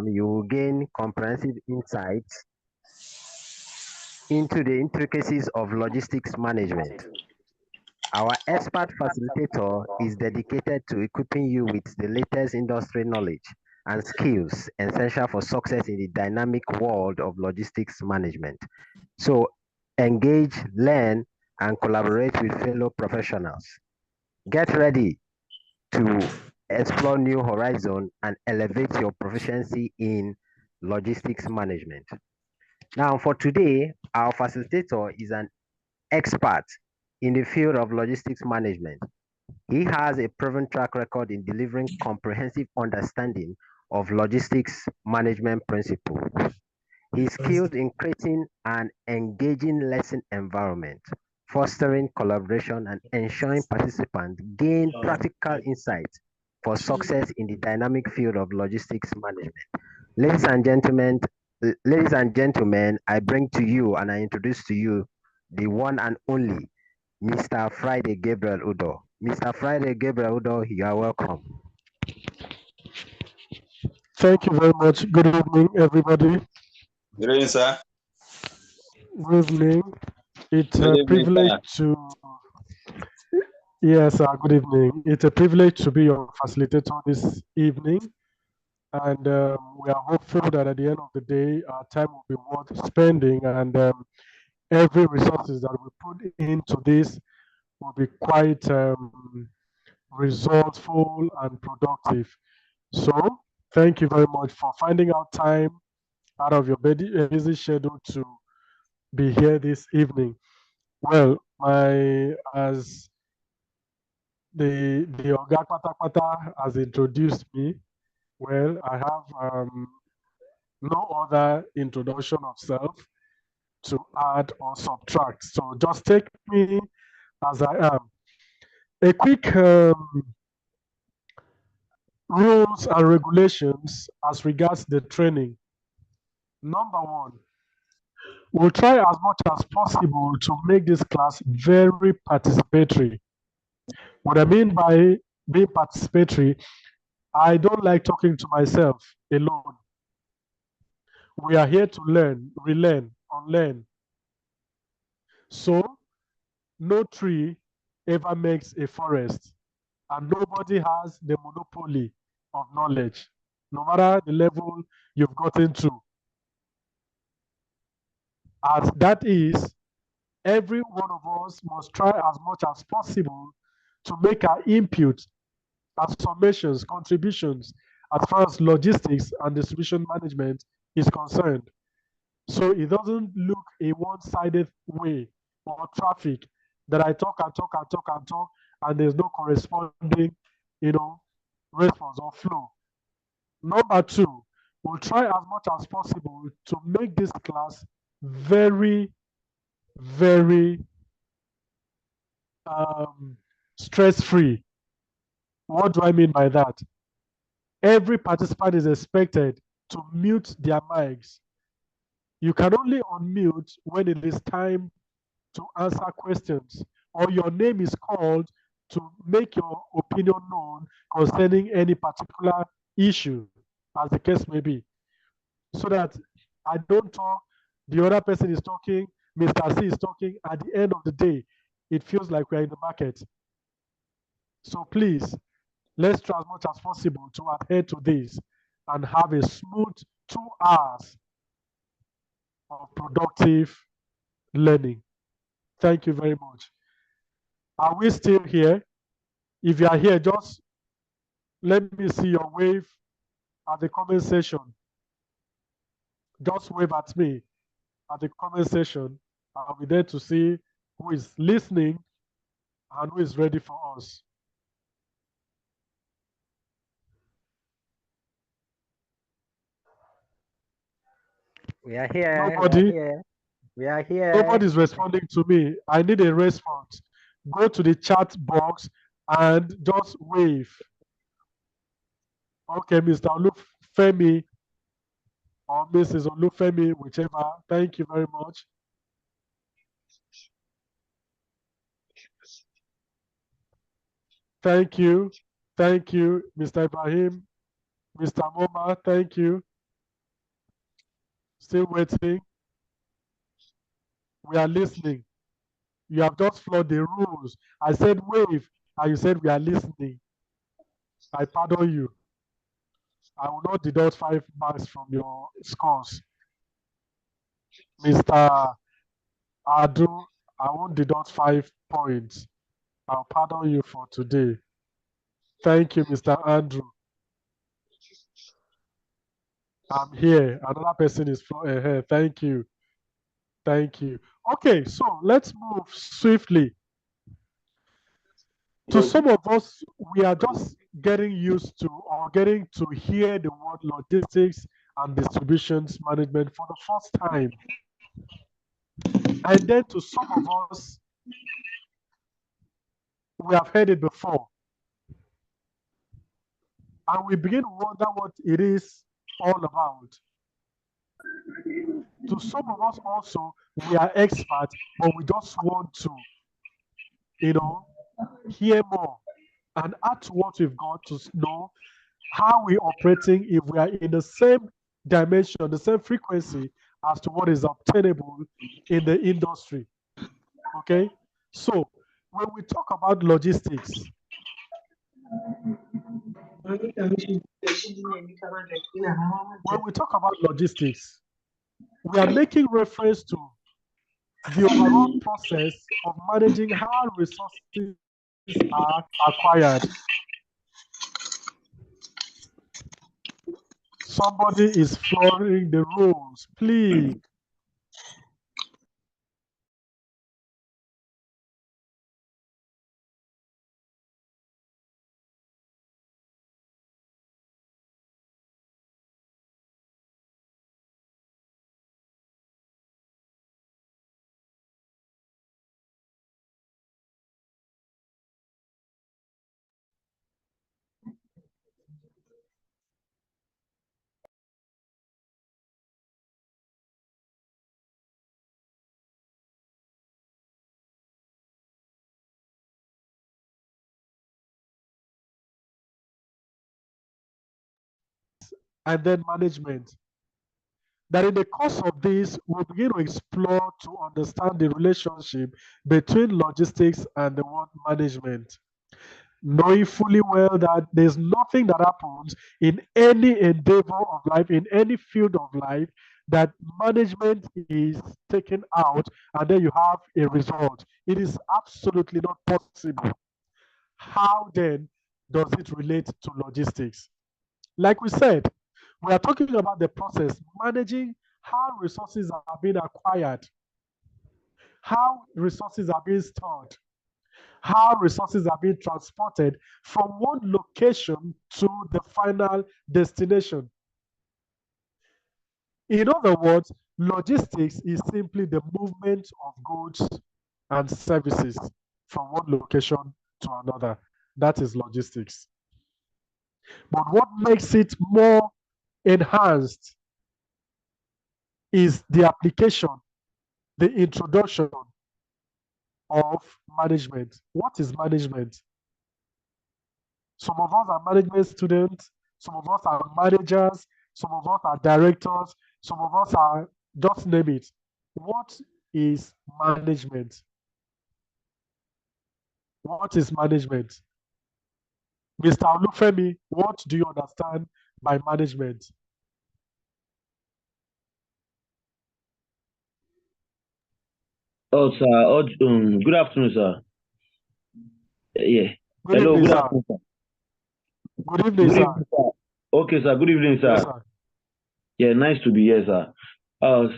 you will gain comprehensive insights into the intricacies of logistics management. Our expert facilitator is dedicated to equipping you with the latest industry knowledge and skills essential for success in the dynamic world of logistics management. So, engage, learn, and collaborate with fellow professionals. Get ready to explore new horizons and elevate your proficiency in logistics management. Now, for today, our facilitator is an expert in the field of logistics management. He has a proven track record in delivering comprehensive understanding of logistics management principles. He's skilled in creating an engaging lesson environment, fostering collaboration, and ensuring participants gain practical insights for success in the dynamic field of logistics management. Ladies and gentlemen, I bring to you and I introduce to you the one and only Mr. Friday Gabriel Udo. Mr. Friday Gabriel Udo, you are welcome. Thank you very much. Good evening, everybody. Good evening, sir. Good evening. It's Good a evening, privilege sir. to, yes, good evening. It's a privilege to be your facilitator this evening. And we are hopeful that at the end of the day, our time will be worth spending, and every resources that we put into this will be quite resourceful and productive. So, thank you very much for finding out time out of your busy schedule to be here this evening. Well, my as the Oga Patapata has introduced me. Well, I have no other introduction of self to add or subtract. So just take me as I am. A quick rules and regulations as regards the training. Number one, we'll try as much as possible to make this class very participatory. What I mean by being participatory, I don't like talking to myself alone. We are here to learn, relearn, unlearn. So, no tree ever makes a forest, and nobody has the monopoly of knowledge, no matter the level you've gotten to. As that is, every one of us must try as much as possible to make our input as summations, contributions, as far as logistics and distribution management is concerned. So it doesn't look a one-sided way or traffic that I talk and talk and talk and talk, and there's no corresponding, you know, response or flow. Number two, we'll try as much as possible to make this class very, very stress-free. What do I mean by that? Every participant is expected to mute their mics. You can only unmute when it is time to answer questions or your name is called to make your opinion known concerning any particular issue, as the case may be. So that I don't talk, the other person is talking, Mr. C is talking. At the end of the day, it feels like we're in the market. So please, let's try as much as possible to adhere to this and have a smooth 2 hours of productive learning. Thank you very much. Are we still here? If you are here, just let me see your wave at the comment section. Just wave at me at the comment section. I'll be there to see who is listening and who is ready for us. We are here. Nobody? We are here. Nobody's responding to me. I need a response. Go to the chat box and just wave. Okay, Mr. Olufemi or Mrs. Olufemi, whichever. Thank you very much. Thank you. Thank you, Mr. Ibrahim. Mr. Moma, thank you. Still waiting. We are listening. You have just followed the rules. I said wave, and you said we are listening. I pardon you. I will not deduct 5 marks from your scores. Mr. Adu, I won't deduct 5 points. I'll pardon you for today. Thank you, Mr. Andrew. I'm here. Another person is here. Thank you. Thank you. Okay, so let's move swiftly. To some of us, we are just getting used to or getting to hear the word logistics and distributions management for the first time. And then to some of us, we have heard it before. And we begin to wonder what it is all about. To some of us also, we are experts, but we just want to, hear more and add to what we've got to know how we're operating if we are in the same dimension, the same frequency as to what is obtainable in the industry. Okay? So, when we talk about logistics, we are making reference to the overall process of managing how resources are acquired. Somebody is following the rules, please. And then management. That in the course of this, we'll begin to explore to understand the relationship between logistics and the word management, knowing fully well that there's nothing that happens in any endeavor of life, in any field of life, that management is taken out and then you have a result. It is absolutely not possible. How then does it relate to logistics? Like we said, we are talking about the process, managing how resources are being acquired, how resources are being stored, how resources are being transported from one location to the final destination. In other words, logistics is simply the movement of goods and services from one location to another. That is logistics. But what makes it more enhanced is the application, the introduction of management. What is management? Some of us are management students, some of us are managers, some of us are directors, some of us are, just name it. What is management? What is management? Mr. Olufemi, what do you understand by management? Oh, sir. Oh, good afternoon, sir. Yeah. Good Hello, evening, good sir. afternoon, sir. Good evening, Good sir. evening, sir. Okay, sir. Good evening, Yes, sir. sir. Yeah, nice to be here, sir.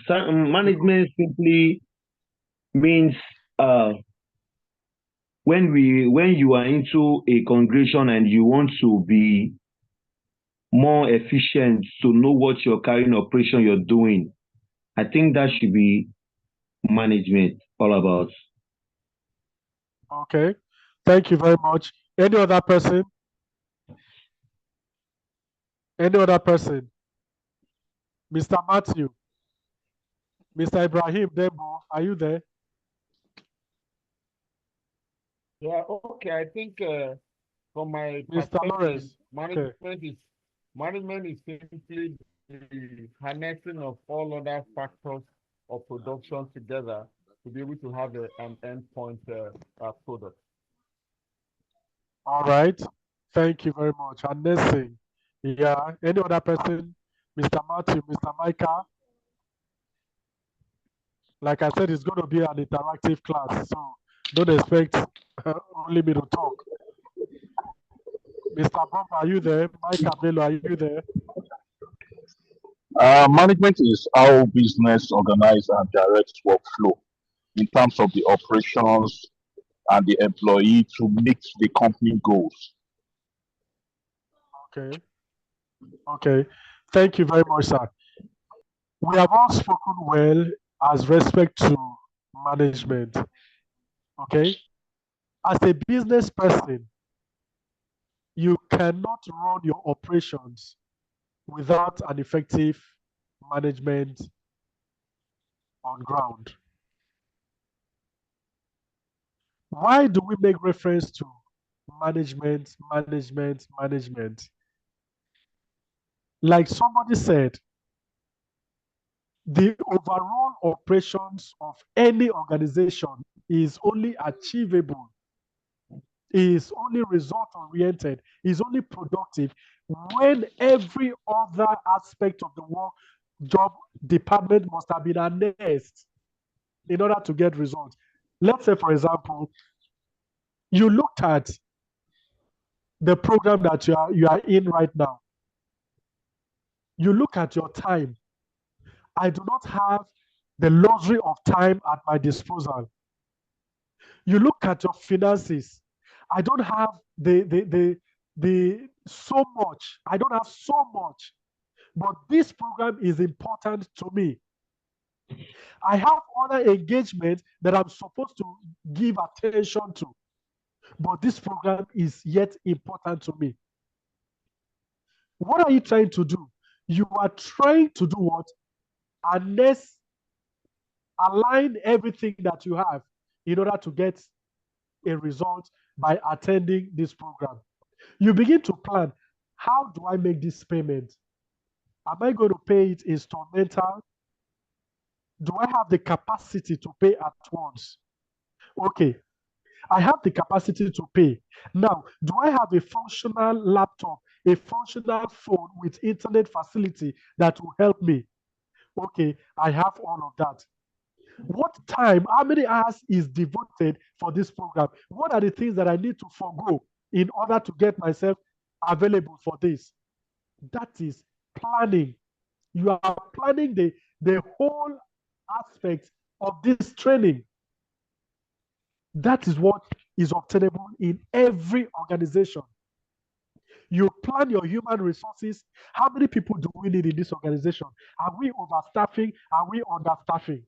Sir, management simply means when you are into a congregation and you want to be more efficient to know what your carrying operation you're doing, I think that should be management all about. Okay. Thank you very much. Any other person? Any other person? Mr. Matthew, Mr. Ibrahim Debo, are you there? Yeah, okay. I think from my Mr. perspective, Lawrence. Okay. management is simply the harnessing of all other factors of production together to be able to have an endpoint product. All right. Thank you very much. And next thing, yeah, any other person, Mr. Matthew, Mr. Micah, like I said, it's going to be an interactive class, so don't expect only me to talk. Mr. Bob, are you there? Micah Bello, are you there? Management is how business organize and directs workflow in terms of the operations and the employee to meet the company goals. Okay. Okay. Thank you very much, sir. We have all spoken well as respect to management. Okay. As a business person, you cannot run your operations without an effective management on ground. Why do we make reference to management, management, management? Like somebody said, the overall operations of any organization is only achievable, is only result oriented, is only productive when every other aspect of the work job department must have been harnessed in order to get results. Let's say, for example, you looked at the program that you are in right now. You look at your time. I do not have the luxury of time at my disposal. You look at your finances. I don't have the so much. I don't have so much. But this program is important to me. I have other engagements that I'm supposed to give attention to. But this program is yet important to me. What are you trying to do? You are trying to do what? Unless align everything that you have in order to get a result by attending this program. You begin to plan, how do I make this payment? Am I going to pay it instrumental? Do I have the capacity to pay at once? Okay, I have the capacity to pay. Now, do I have a functional laptop, a functional phone with internet facility that will help me? Okay, I have all of that. What time, how many hours is devoted for this program? What are the things that I need to forego in order to get myself available for this? That is planning. You are planning the whole aspect of this training. That is what is obtainable in every organization. You plan your human resources. How many people do we need in this organization? Are we overstaffing? Are we understaffing?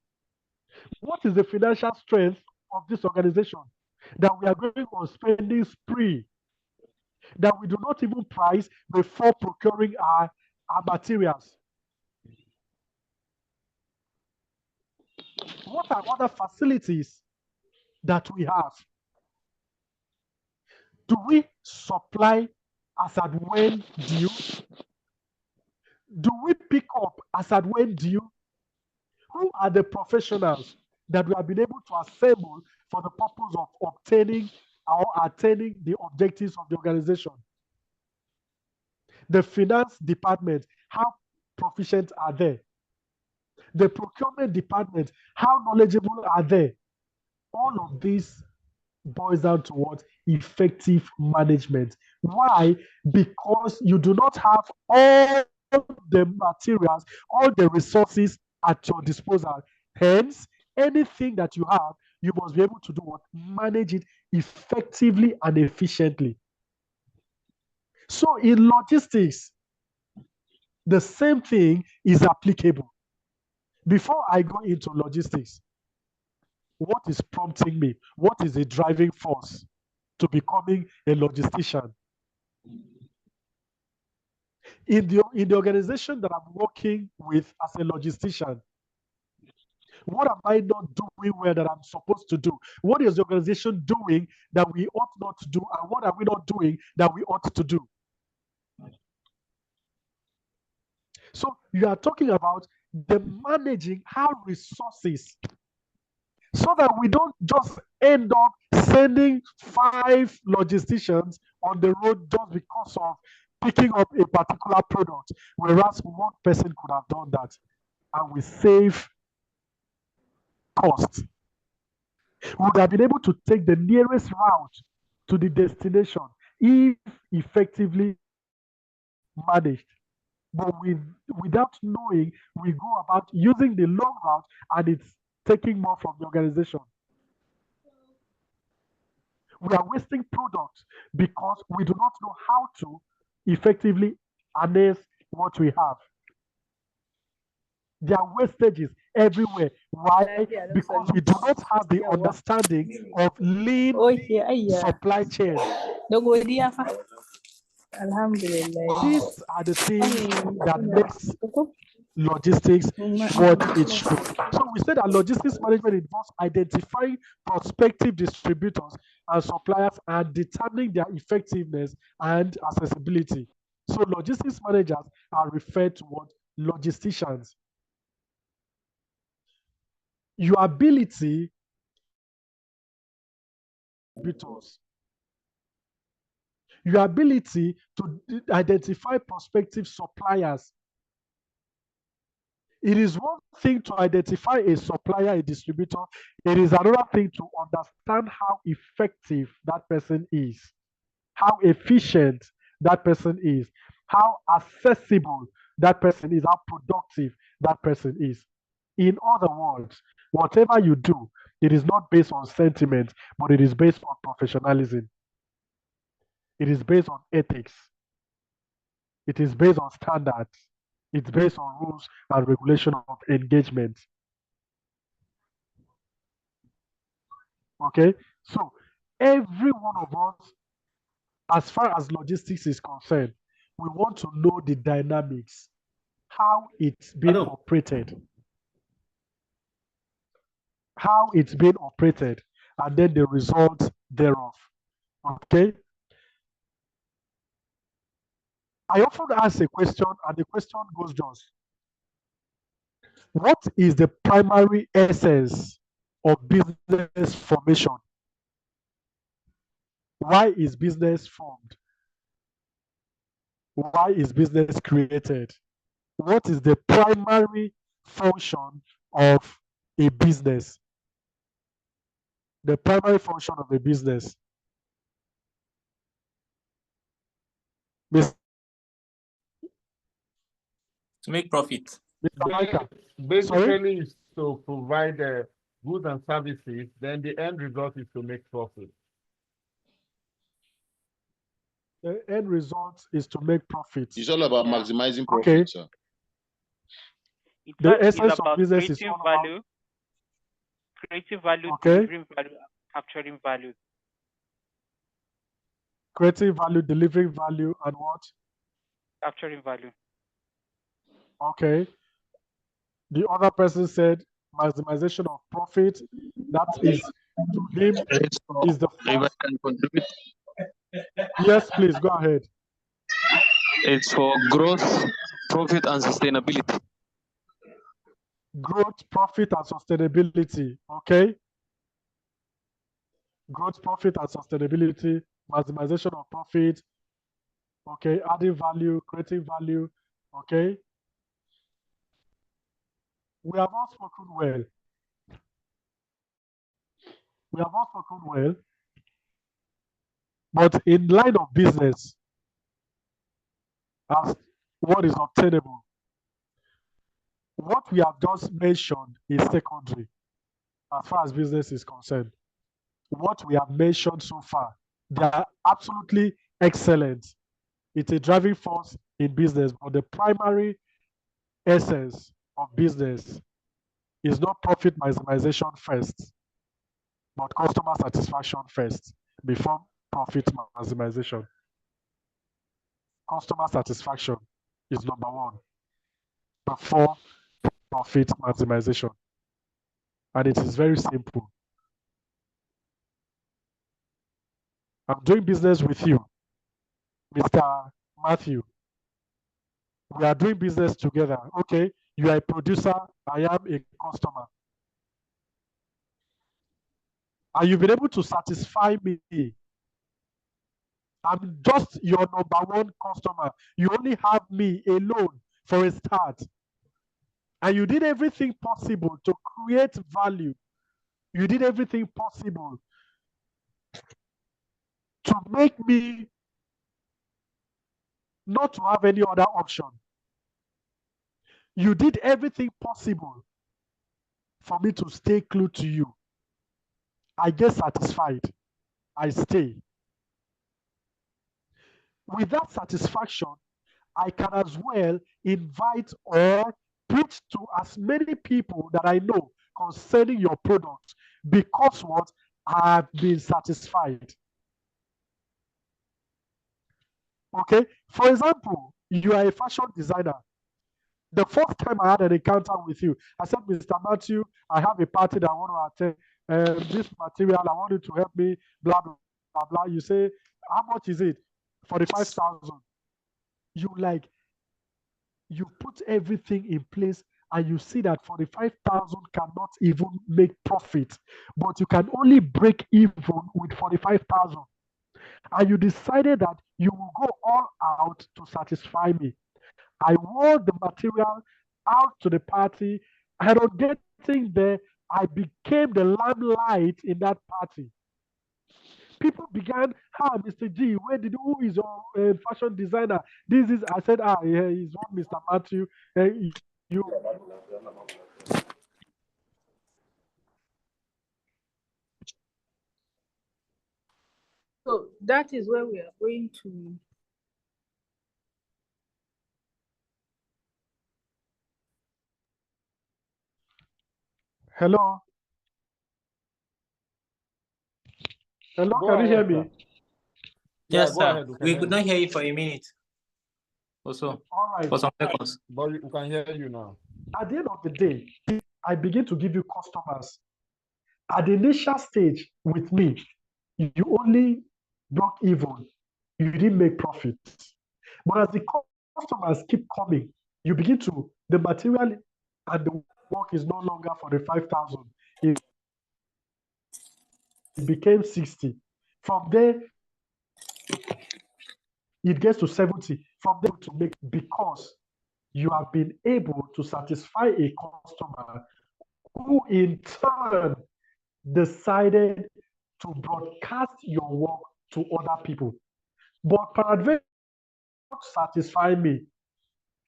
What is the financial strength of this organization? That we are going on spending spree, that we do not even price before procuring our materials. What are other facilities that we have? Do we supply as at when due? Do we pick up as at when due? Who are the professionals that we have been able to assemble for the purpose of obtaining or attaining the objectives of the organization? The finance department, how proficient are they? The procurement department, how knowledgeable are they? All of this boils down to what? Effective management. Why? Because you do not have all the materials, all the resources at your disposal. Hence, anything that you have, you must be able to do what? Manage it effectively and efficiently. So in logistics, the same thing is applicable. Before I go into logistics, what is prompting me? What is the driving force to becoming a logistician? In the organization that I'm working with as a logistician, what am I not doing well that I'm supposed to do? What is the organization doing that we ought not to do? And what are we not doing that we ought to do? So you are talking about the managing how resources, so that we don't just end up sending 5 logisticians on the road just because of picking up a particular product, whereas one person could have done that and we save cost. We would have been able to take the nearest route to the destination if effectively managed. But without knowing, we go about using the long route and it's taking more from the organization. We are wasting products because we do not know how to effectively harness what we have. There are wastages everywhere. Why? Because we do not have the understanding of lean supply chain. These are the things that makes logistics what it should be. So we said that logistics management involves identifying prospective distributors and suppliers and determining their effectiveness and accessibility. So logistics managers are referred to what? Logisticians. Your ability distributors, your ability to identify prospective suppliers. It is one thing to identify a supplier, a distributor. It is another thing to understand how effective that person is, how efficient that person is, how accessible that person is, how productive that person is. In other words, whatever you do, it is not based on sentiment, but it is based on professionalism. It is based on ethics. It is based on standards. It's based on rules and regulation of engagement. Okay, so every one of us, as far as logistics is concerned, we want to know the dynamics, how it's being operated, and then the results thereof. Okay, I often ask a question, and the question goes just: what is the primary essence of business formation? Why is business formed? Why is business created? What is the primary function of a business? The primary function of a business. To make profit. Mr. Micah, Basically, is to provide goods and services. Then the end result is to make profit. the end result is to make profit. It's all about maximizing profit, Okay. sir. The essence of business is all value, creating value, Okay. delivering value, capturing value. creating value, delivering value, and what? Capturing value. Okay. The other person said maximization of profit. That is to him is the If I first. can contribute, Yes, please go ahead. it's for growth, profit, and sustainability. Growth, profit, and sustainability. Okay. Growth, profit, and sustainability. Maximization of profit. Okay. Adding value, creating value. Okay. We have all spoken well. We have all spoken well. But in line of business, as what is obtainable, what we have just mentioned is secondary as far as business is concerned. What we have mentioned so far, they are absolutely excellent. It's a driving force in business, but the primary essence of business is not profit maximization first, but customer satisfaction first before profit maximization. Customer satisfaction is number one before profit maximization. And it is very simple. I'm doing business with you, Mr. Matthew. We are doing business together. Okay, you are a producer, I am a customer. And you've been able to satisfy me. I'm just your number one customer. You only have me alone for a start. And you did everything possible to create value. You did everything possible to make me not to have any other option. You did everything possible for me to stay glued to you. I get satisfied. I stay. With that satisfaction, I can as well invite or preach to as many people that I know concerning your product, because what? I have been satisfied. Okay, for example, you are a fashion designer. The first time I had an encounter with you, I said, Mr. Matthew, I have a party that I want to attend. This material, I want you to help me, blah, blah, blah, blah. You say, how much is it? 45,000. You put everything in place and you see that 45,000 cannot even make profit, but you can only break even with 45,000. And you decided that you will go all out to satisfy me. I wore the material out to the party, and on getting there, I became the limelight in that party. People began, Mr. G, who is your fashion designer? This is, I said, yeah, he's one Mr. Matthew. You. So that is where we are going to. Hello. Hello, Go can you hear ahead, me? sir. Yes, go sir. ahead, we can We hear could you. not hear you for a minute. Also, All right. for some seconds. But we can hear you now. At the end of the day, I begin to give you customers. At the initial stage with me, you only broke even. You didn't make profit. But as the customers keep coming, you begin to, the material and the work is no longer for the 5,000. It became 60. From there, it gets to 70. From there to make, because you have been able to satisfy a customer who in turn decided to broadcast your work to other people. But peradventure, not satisfy me.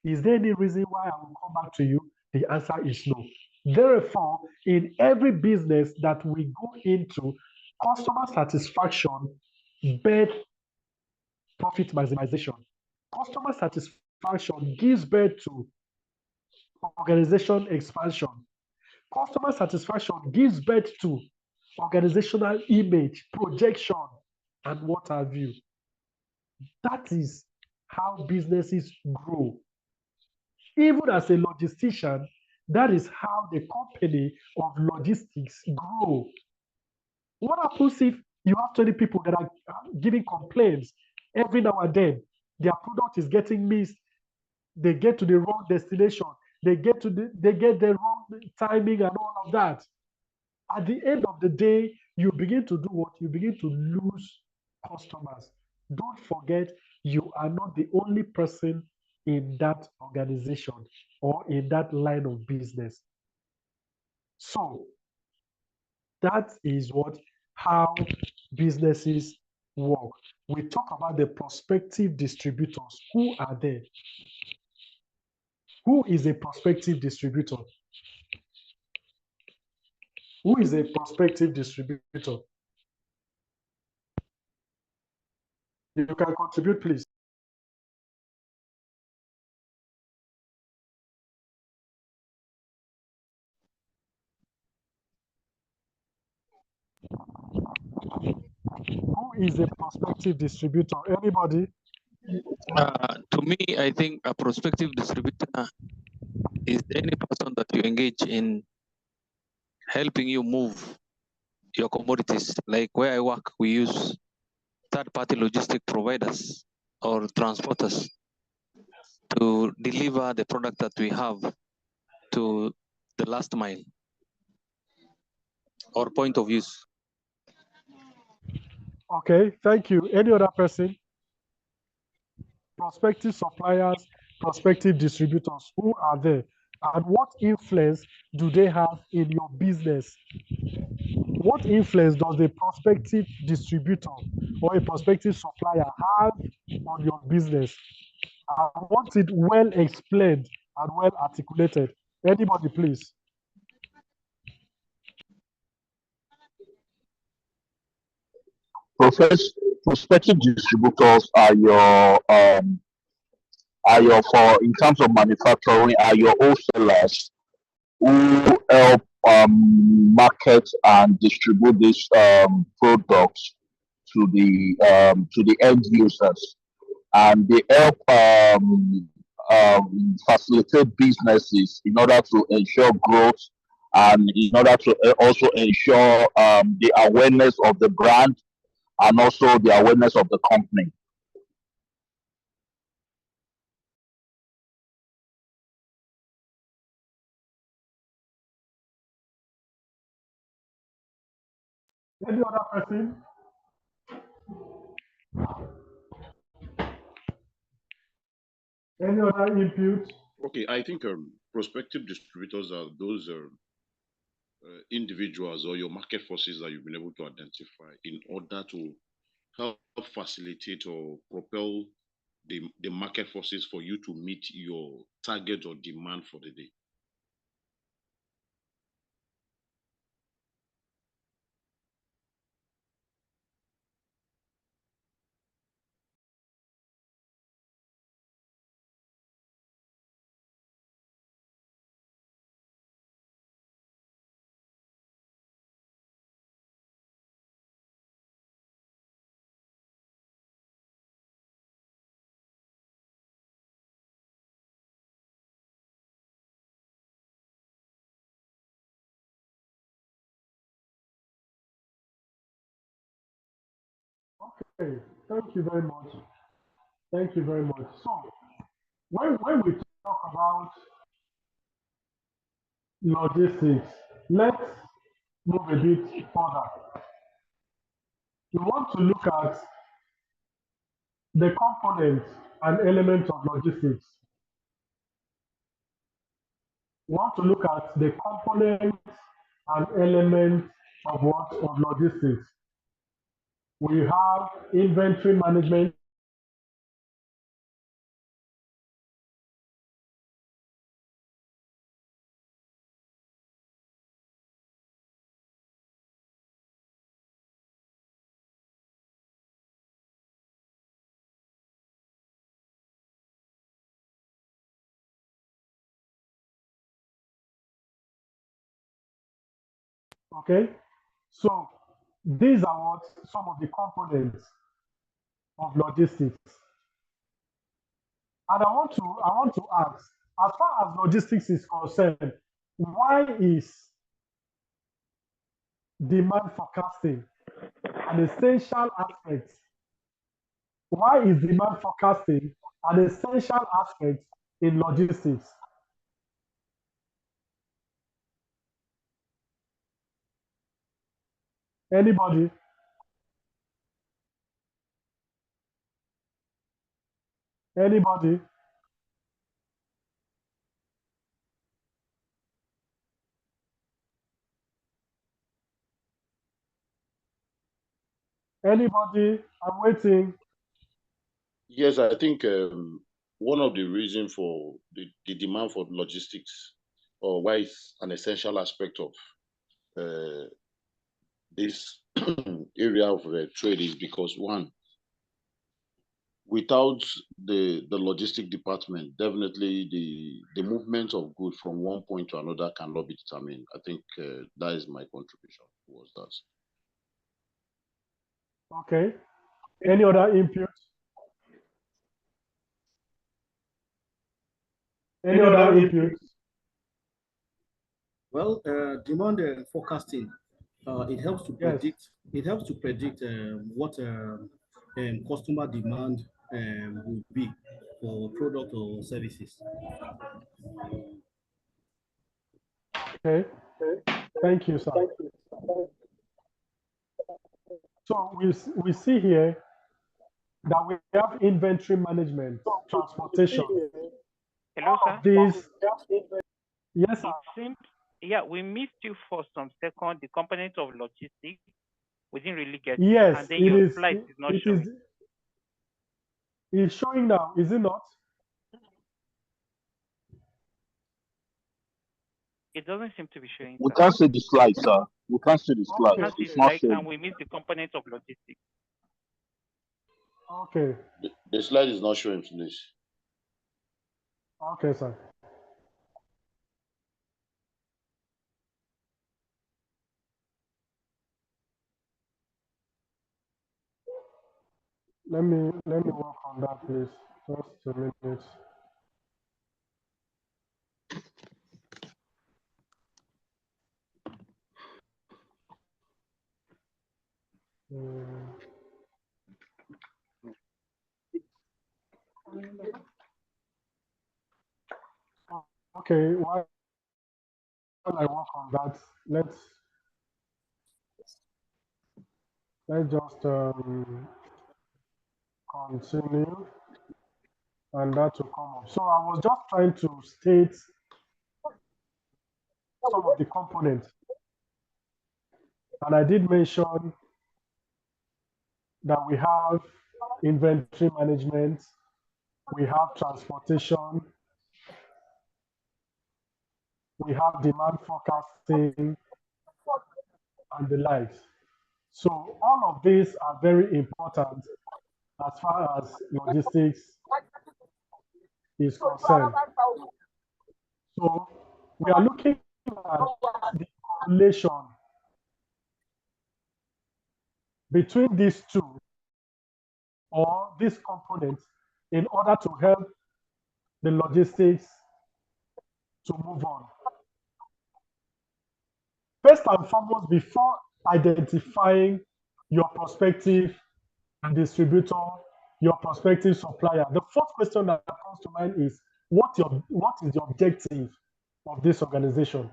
Is there any reason why I will come back to you? The answer is no. Therefore, in every business that we go into, customer satisfaction birth profit maximization. Customer satisfaction gives birth to organization expansion. Customer satisfaction gives birth to organizational image, projection, and what have you. That is how businesses grow. Even as a logistician, that is how the company of logistics grow. What happens if you have 20 people that are giving complaints every now and then? Their product is getting missed. They get to the wrong destination. They get the wrong timing and all of that. At the end of the day, you begin to do what? You begin to lose customers. Don't forget, you are not the only person in that organization or in that line of business. So that is how businesses work. We talk about the prospective distributors. Who are they? Who is a prospective distributor? Who is a prospective distributor? You can contribute, please. Who is a prospective distributor? Anybody? To me, I think a prospective distributor is any person that you engage in helping you move your commodities. Like where I work, we use third-party logistic providers or transporters to deliver the product that we have to the last mile or point of use. Okay, thank you. Any other person? Prospective suppliers, prospective distributors, who are there? And what influence do they have in your business? What influence does a prospective distributor or a prospective supplier have on your business? I want it well explained and well articulated. Anybody, please. Prospective distributors are your for in terms of manufacturing are your wholesalers who help market and distribute these products to the end users, and they help facilitate businesses in order to ensure growth and in order to also ensure the awareness of the brand and also the awareness of the company. Any other person? Any other input? Okay, I think prospective distributors are those individuals or your market forces that you've been able to identify in order to help facilitate or propel the market forces for you to meet your target or demand for the day. Okay, thank you very much. Thank you very much. So, when we talk about logistics, let's move a bit further. We want to look at the components and elements of logistics. We want to look at the components and elements of what? Of logistics. We have inventory management. Okay, so these are what some of the components of logistics. And I want to ask, as far as logistics is concerned, why is demand forecasting an essential aspect? Why is demand forecasting an essential aspect in logistics? Anybody? Anybody? Anybody? I'm waiting. Yes, I think one of the reasons for the demand for logistics, or why it's an essential aspect of this area of trade, is because, one, without the logistic department, definitely the movement of goods from one point to another cannot be determined. I think that is my contribution towards that. Okay. Any other input? Any other input? Well, demand forecasting, it helps to predict. Yes. It helps to predict what customer demand would be for product or services. Okay, thank you, sir. So we see here that we have inventory management, transportation. Hello, sir. These, yes, sir. It seems, yeah, we missed you for some second. The component of logistics, we didn't really get it. Yes, And then it your is. slide is not It showing. is. It's showing now, is it not? It doesn't seem to be showing, We sir. can't see the slide, sir. We can't see the We slide. can't see It's the not slide, and showing. we missed the component of logistics. Okay. The slide is not showing, please. Okay, sir. Let me work on that, please. Just a minute. Okay, while I work on that, let's just continue, and that will come up. So I was just trying to state some of the components, and I did mention that we have inventory management, we have transportation, we have demand forecasting, and the likes. So all of these are very important as far as logistics is concerned. So we are looking at the correlation between these two or these components in order to help the logistics to move on. First and foremost, before identifying your prospective distributor, your prospective supplier, the first question that comes to mind is what is the objective of this organization?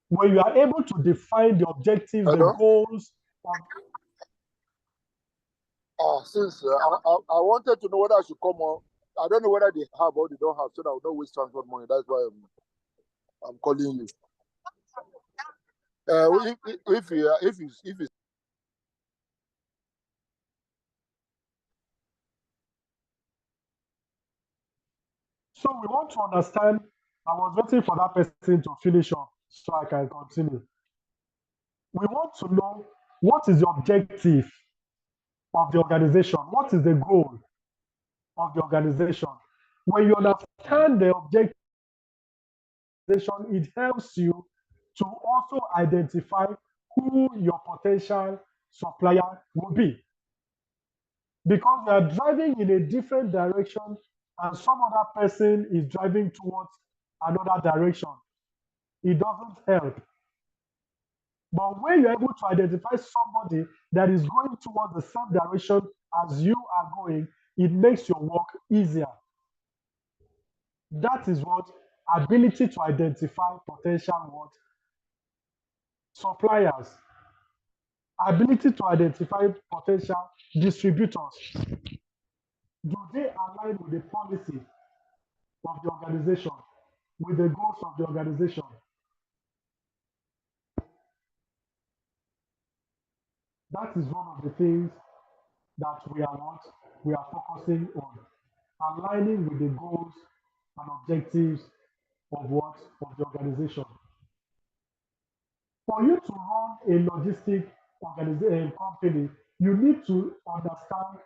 When you are able to define the objectives, the goals of since I wanted to know whether I should come on. I don't know whether they have or they don't have, so that I will not waste transport money. That's why I'm calling you. If it's so we want to understand. I was waiting for that person to finish up so I can continue. We want to know what is the objective of the organization, what is the goal of the organization. When you understand the objective, it helps you to also identify who your potential supplier will be. Because you are driving in a different direction and some other person is driving towards another direction, it doesn't help. But when you're able to identify somebody that is going towards the same direction as you are going, it makes your work easier. That is what ability to identify potential what suppliers, ability to identify potential distributors. Do they align with the policy of the organization, with the goals of the organization? That is one of the things that we are focusing on, aligning with the goals and objectives of the organization. For you to run a logistic company, you need to understand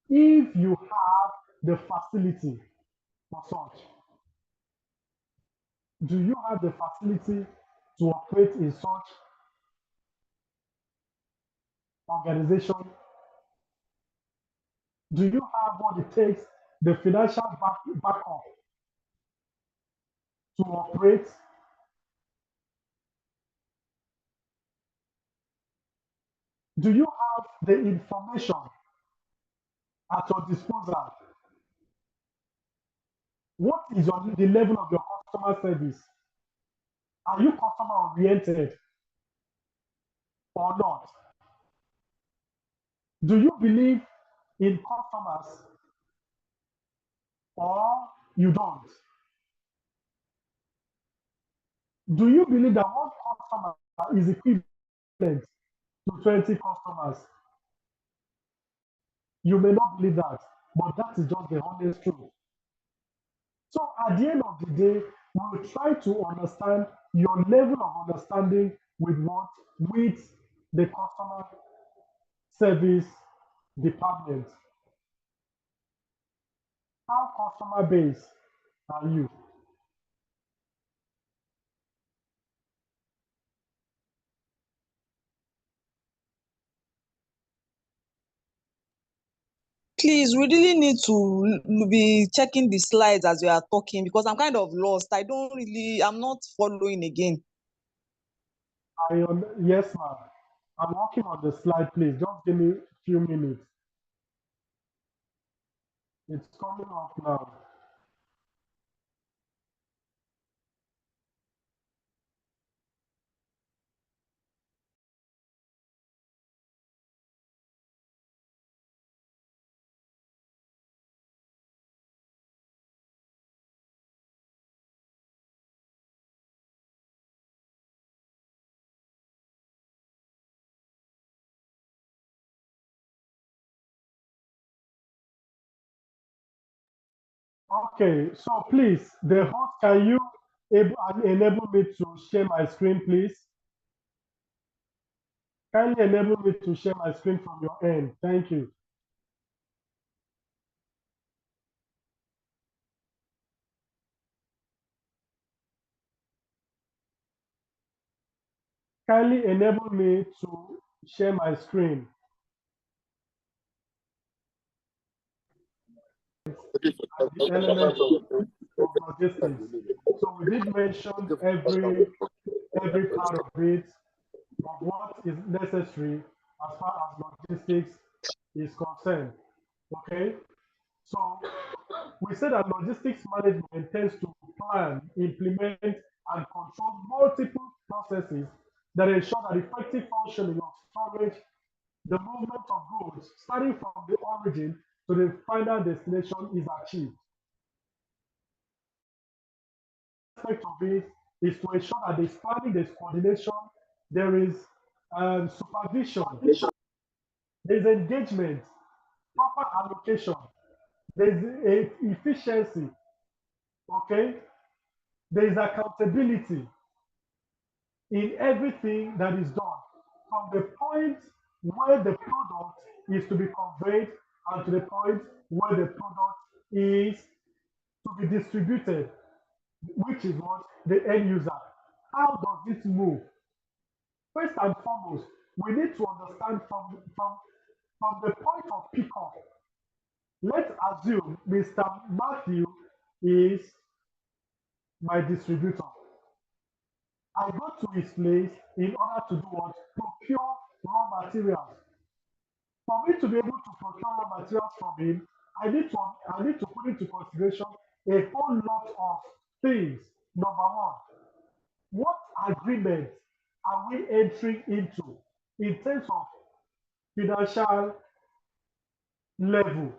if you have the facility for such. Do you have the facility to operate in such organization? Do you have what it takes, the financial backup to operate? Do you have the information at your disposal. What is the level of your customer service? Are you customer oriented or not? Do you believe in customers or you don't? Do you believe that one customer is equivalent to 20 customers? You may not believe that, but that is just the honest truth. So at the end of the day, we will try to understand your level of understanding with what? With the customer service department. How customer base are you? Please, we really need to be checking the slides as we are talking because I'm kind of lost. I'm not following again. Yes, ma'am. I'm working on the slide, please. Just give me a few minutes. It's coming up now. Okay, so please, the host, can you enable me to share my screen, please? Kindly enable me to share my screen from your end. Thank you. Kindly enable me to share my screen. The element of logistics. So we did mention every part of it, of what is necessary as far as logistics is concerned. Okay, so we said that logistics management tends to plan, implement, and control multiple processes that ensure that effective functioning of storage, the movement of goods, starting from the origin to the final destination, is achieved. Aspect of it is to ensure that there's planning, there's coordination, there is supervision, there's engagement, proper allocation, there's efficiency, okay? There's accountability in everything that is done from the point where the product is to be conveyed and to the point where the product is to be distributed, which is what the end user. How does it move? First and foremost, we need to understand from the point of pickup. Let's assume Mr. Matthew is my distributor. I go to his place in order to do what? Procure raw materials. For me to be able to procure raw materials from him, I need to put into consideration a whole lot of things. Number one, what agreement are we entering into in terms of financial level?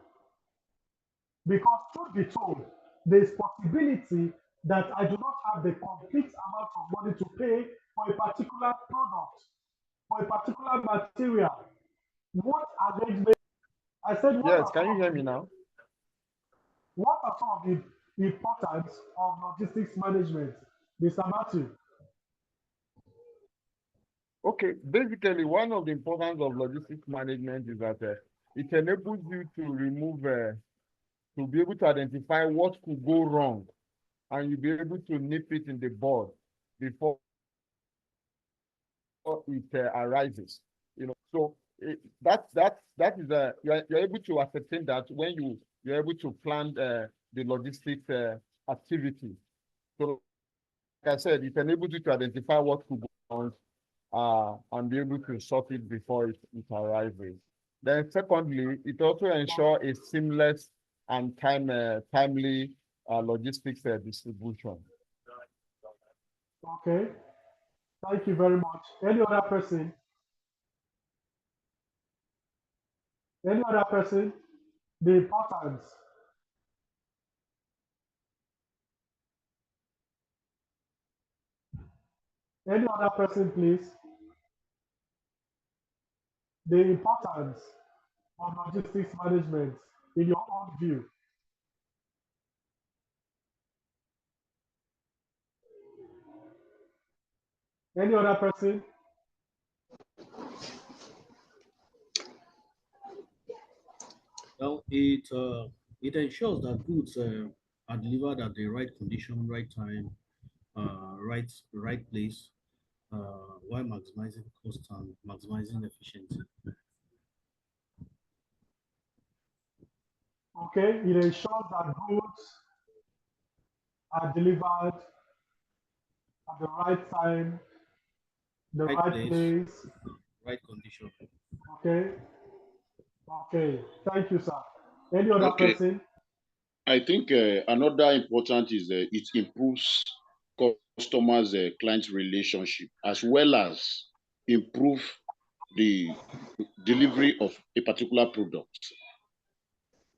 Because truth be told, there's possibility that I do not have the complete amount of money to pay for a particular product, for a particular material. What arrangement? I said, what Yes, can you hear me now? What are some of the importance of logistics management, Mr. Matthew? Okay, basically, one of the importance of logistics management is that it enables you to remove, to be able to identify what could go wrong, and you'll be able to nip it in the bud before it arises. You know, so that is you're able to ascertain that when you're able to plan the logistics activity. So, like I said, it enables you to identify what could go wrong and be able to sort it before it arises. Then secondly, it also ensures a seamless and timely logistics distribution. Okay. Thank you very much. Any other person? Any other person? The importance. Any other person, please? The importance of logistics management in your own view. Any other person? Well, it ensures that goods are delivered at the right condition, right time, right place, while maximizing cost and maximizing efficiency. Okay, it ensures that goods are delivered at the right time, the Right right place, place. right condition. Okay, okay. Thank you, sir. Any other Okay. person? I think another important is it improves customers' client relationship as well as improve the delivery of a particular product.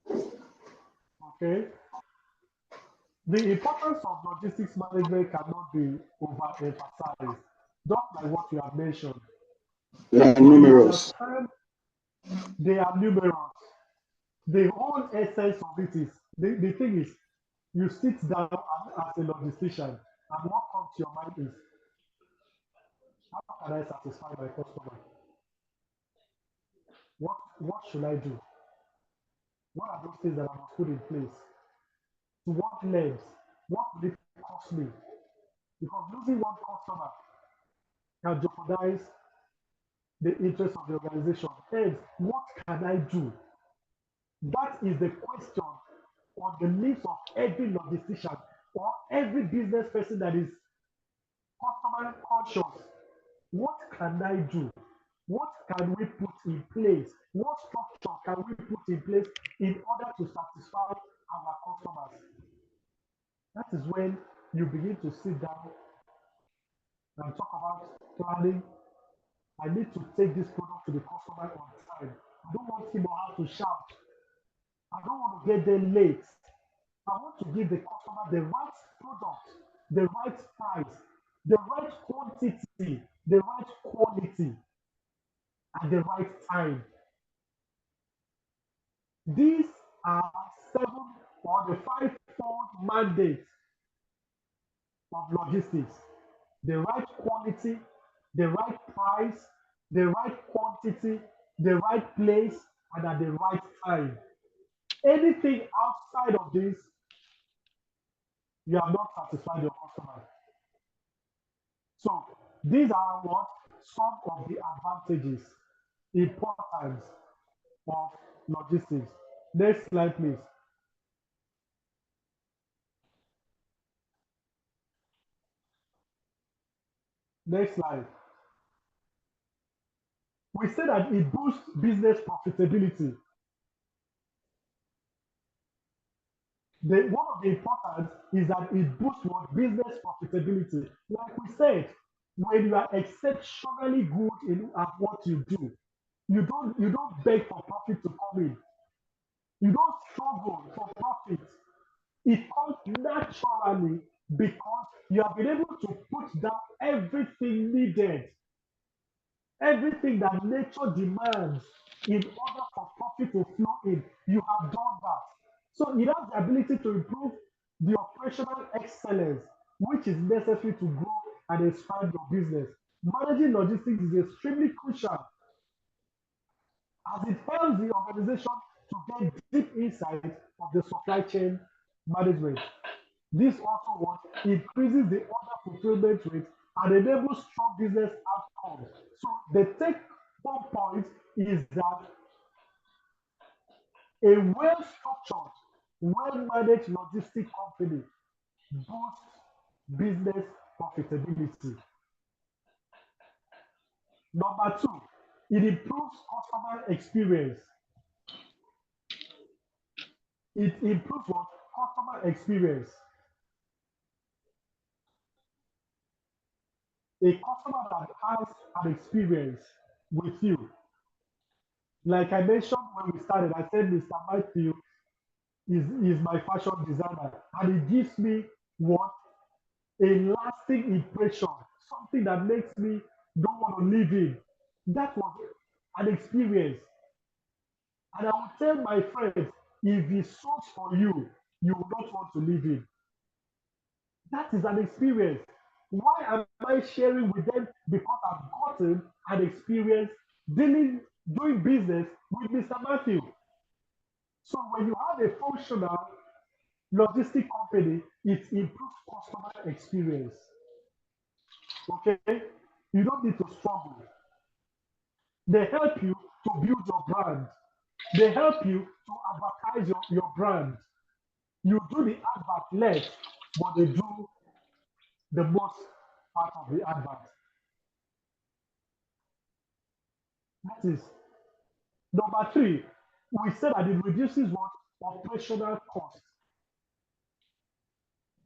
Okay. The importance of logistics management cannot be overemphasized, just like what you have mentioned. They are If you numerous. understand they are numerous, the whole essence of it is the thing is you sit down as a logistician and what comes to your mind is how can I satisfy my customer? What should I do? What are those things that I must put in place? To what lengths? What will it cost me? Because losing one customer can jeopardize the interest of the organization. Hence, what can I do? That is the question on the lips of every logistician or every business person that is customer conscious. What can I do? What can we put in place? What structure can we put in place in order to satisfy our customers? That is when you begin to sit down and talk about planning. I need to take this product to the customer on time. I don't want him or her to shout. I don't want to get there late. I want to give the customer the right product, the right price, the right quantity, the right quality, at the right time. These are seven or the five-fold mandate of logistics. The right quality, the right price, the right quantity, the right place, and at the right time. Anything outside of this, you have not satisfied your customer. So these are what some of the advantages, importance of logistics. Next slide, please. Next slide. We say that it boosts business profitability. One of the importance is that it boosts what business profitability. Like we said, when you are exceptionally good at what you do, you don't beg for profit to come in. You don't struggle for profit. It comes naturally because you have been able to put down everything needed, everything that nature demands in order for profit to flow in. You have done that. So it has the ability to improve the operational excellence, which is necessary to grow and expand your business. Managing logistics is extremely crucial as it helps the organization to get deep insight of the supply chain management. This also what increases the order fulfillment rate and enables strong business outcomes. So the take home point is that a well-structured, well-managed logistic company boosts business profitability. Number two, It improves customer experience. It improves what? Customer experience. A customer that has an experience with you. Like I mentioned when we started, I said Mr. Matthew is my fashion designer, and he gives me what? A lasting impression, something that makes me don't want to leave him. That was an experience. And I will tell my friends, if he search for you, you will not want to leave him. That is an experience. Why am I sharing with them? Because I've gotten an experience doing business with Mr. Matthew. So when you have a functional logistic company, it improves customer experience. Okay? You don't need to struggle. They help you to build your brand. They help you to advertise your brand. You do the advert less, but they do the most part of the advert. That is number three. We said that it reduces what? Operational cost.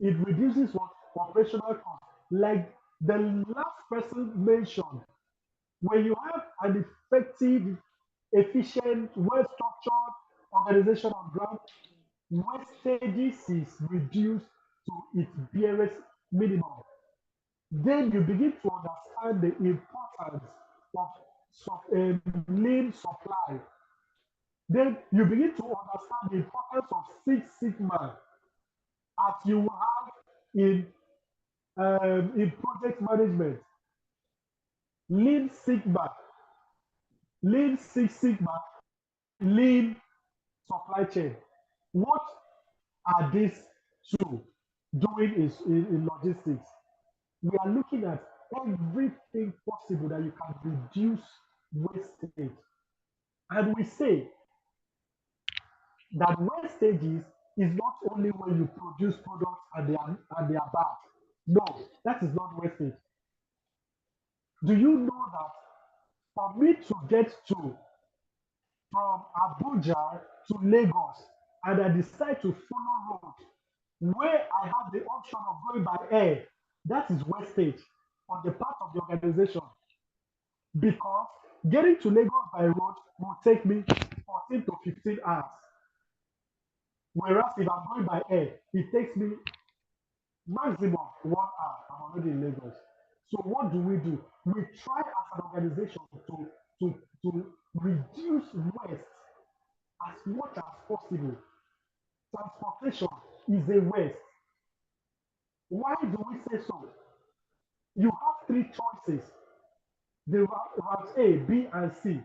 It reduces what? Operational cost. Like the last person mentioned, when you have an effective, efficient, well-structured organization on ground, wastages is reduced to its barest minimum. Then you begin to understand the importance of lean supply. Then you begin to understand the importance of Six Sigma as you have in project management. Lean Sigma, Lean Six Sigma, Lean supply chain. What are these two doing in logistics? We are looking at everything possible that you can reduce wastage. And we say that wastages is not only when you produce products and they are bad. No, that is not wastage. Do you know that for me to get from Abuja to Lagos, and I decide to follow road where I have the option of going by air, that is wastage on the part of the organization, because getting to Lagos by road will take me 14 to 15 hours. Whereas if I'm going by air, it takes me maximum 1 hour. I'm already in Lagos. So what do? We try as an organization to reduce waste as much as possible. Transportation is a waste. Why do we say so? You have three choices: the route A, B, and C.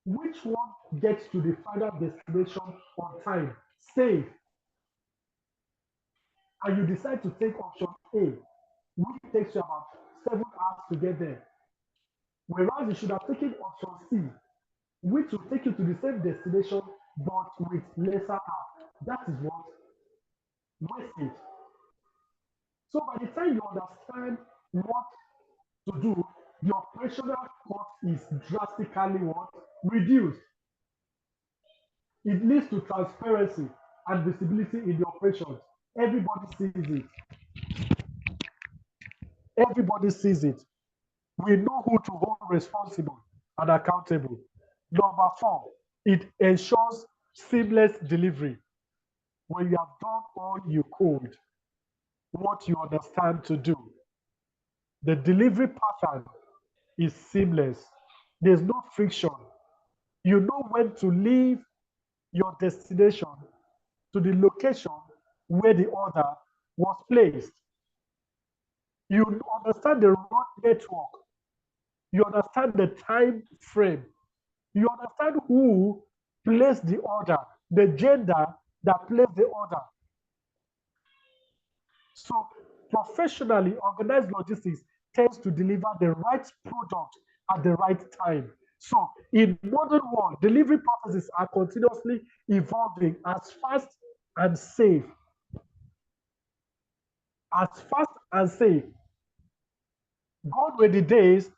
Which one gets to the final destination on time, safe? And you decide to take option A, which takes you about 7 hours to get there. Whereas you should have taken option C, which will take you to the same destination but with lesser hours. That is what? Wastage. So by the time you understand what to do, the operational cost is drastically what? Reduced. It leads to transparency and visibility in the operations. Everybody sees it. Everybody sees it. We know who to hold responsible and accountable. Number four, it ensures seamless delivery. When you have done all you could, what you understand to do, the delivery pattern is seamless. There's no friction. You know when to leave your destination to the location where the order was placed. You understand the road network. You understand the time frame. You understand who placed the order, the gender that placed the order. So professionally organized logistics tends to deliver the right product at the right time. So in modern world, delivery processes are continuously evolving as fast and safe. As fast and safe. Gone were the days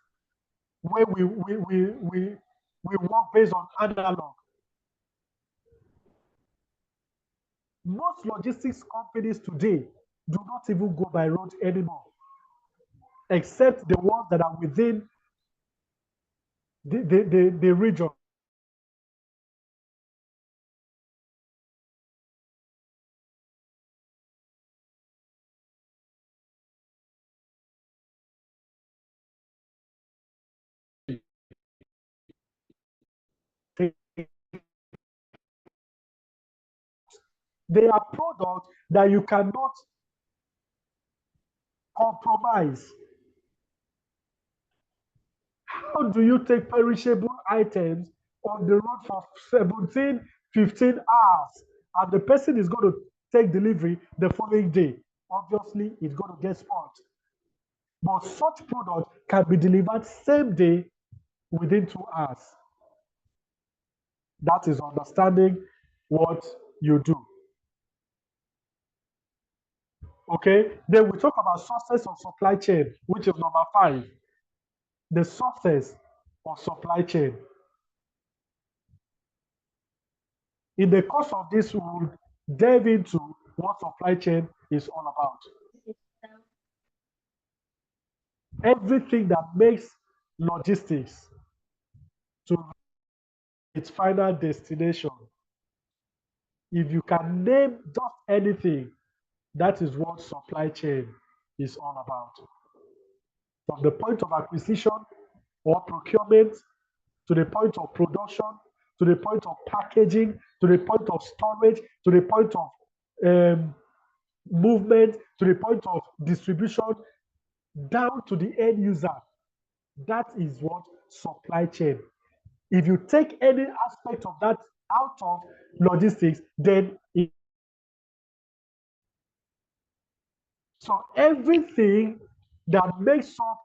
when we we work based on analog. Most logistics companies today do not even go by road anymore, except the ones that are within the region. They are products that you cannot compromise. How do you take perishable items on the road for 17, 15 hours and the person is going to take delivery the following day? Obviously, it's going to get spoiled. But such product can be delivered same day within 2 hours. That is understanding what you do. Okay, then we talk about success of supply chain, which is number 5. The success of supply chain. In the course of this, we will delve into what supply chain is all about. Everything that makes logistics to its final destination. If you can name just anything, that is what supply chain is all about. From the point of acquisition or procurement, to the point of production, to the point of packaging, to the point of storage, to the point of movement, to the point of distribution, down to the end user. That is what supply chain. If you take any aspect of that out of logistics, then so everything that makes up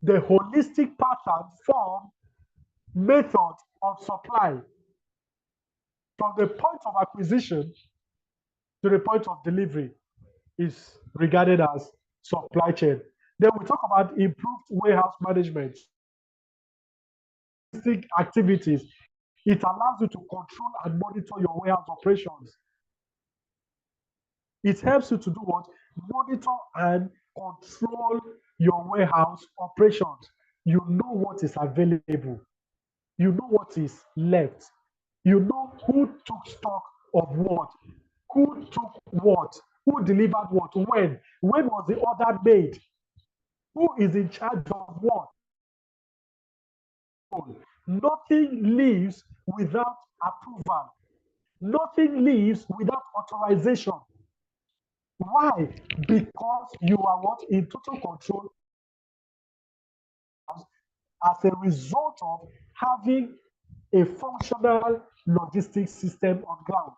the holistic pattern, form, method of supply, from the point of acquisition to the point of delivery, is regarded as supply chain. Then we talk about improved warehouse management. Activities. It allows you to control and monitor your warehouse operations. It helps you to do what? Monitor and control your warehouse operations. You know what is available. You know what is left. You know who took stock of what, who took what, who delivered what, when was the order made, who is in charge of what. Nothing leaves without approval. Nothing leaves without authorization. Why? Because you are what? In total control as a result of having a functional logistics system on ground.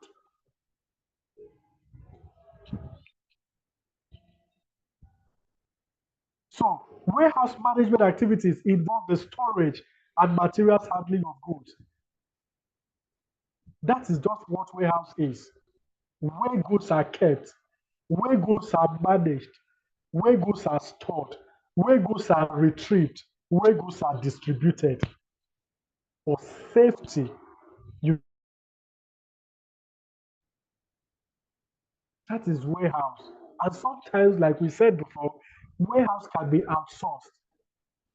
So, warehouse management activities involve the storage and materials handling of goods. That is just what warehouse is. Where goods are kept, where goods are managed, where goods are stored, where goods are retrieved, where goods are distributed. For safety, that is warehouse. And sometimes, like we said before, warehouse can be outsourced.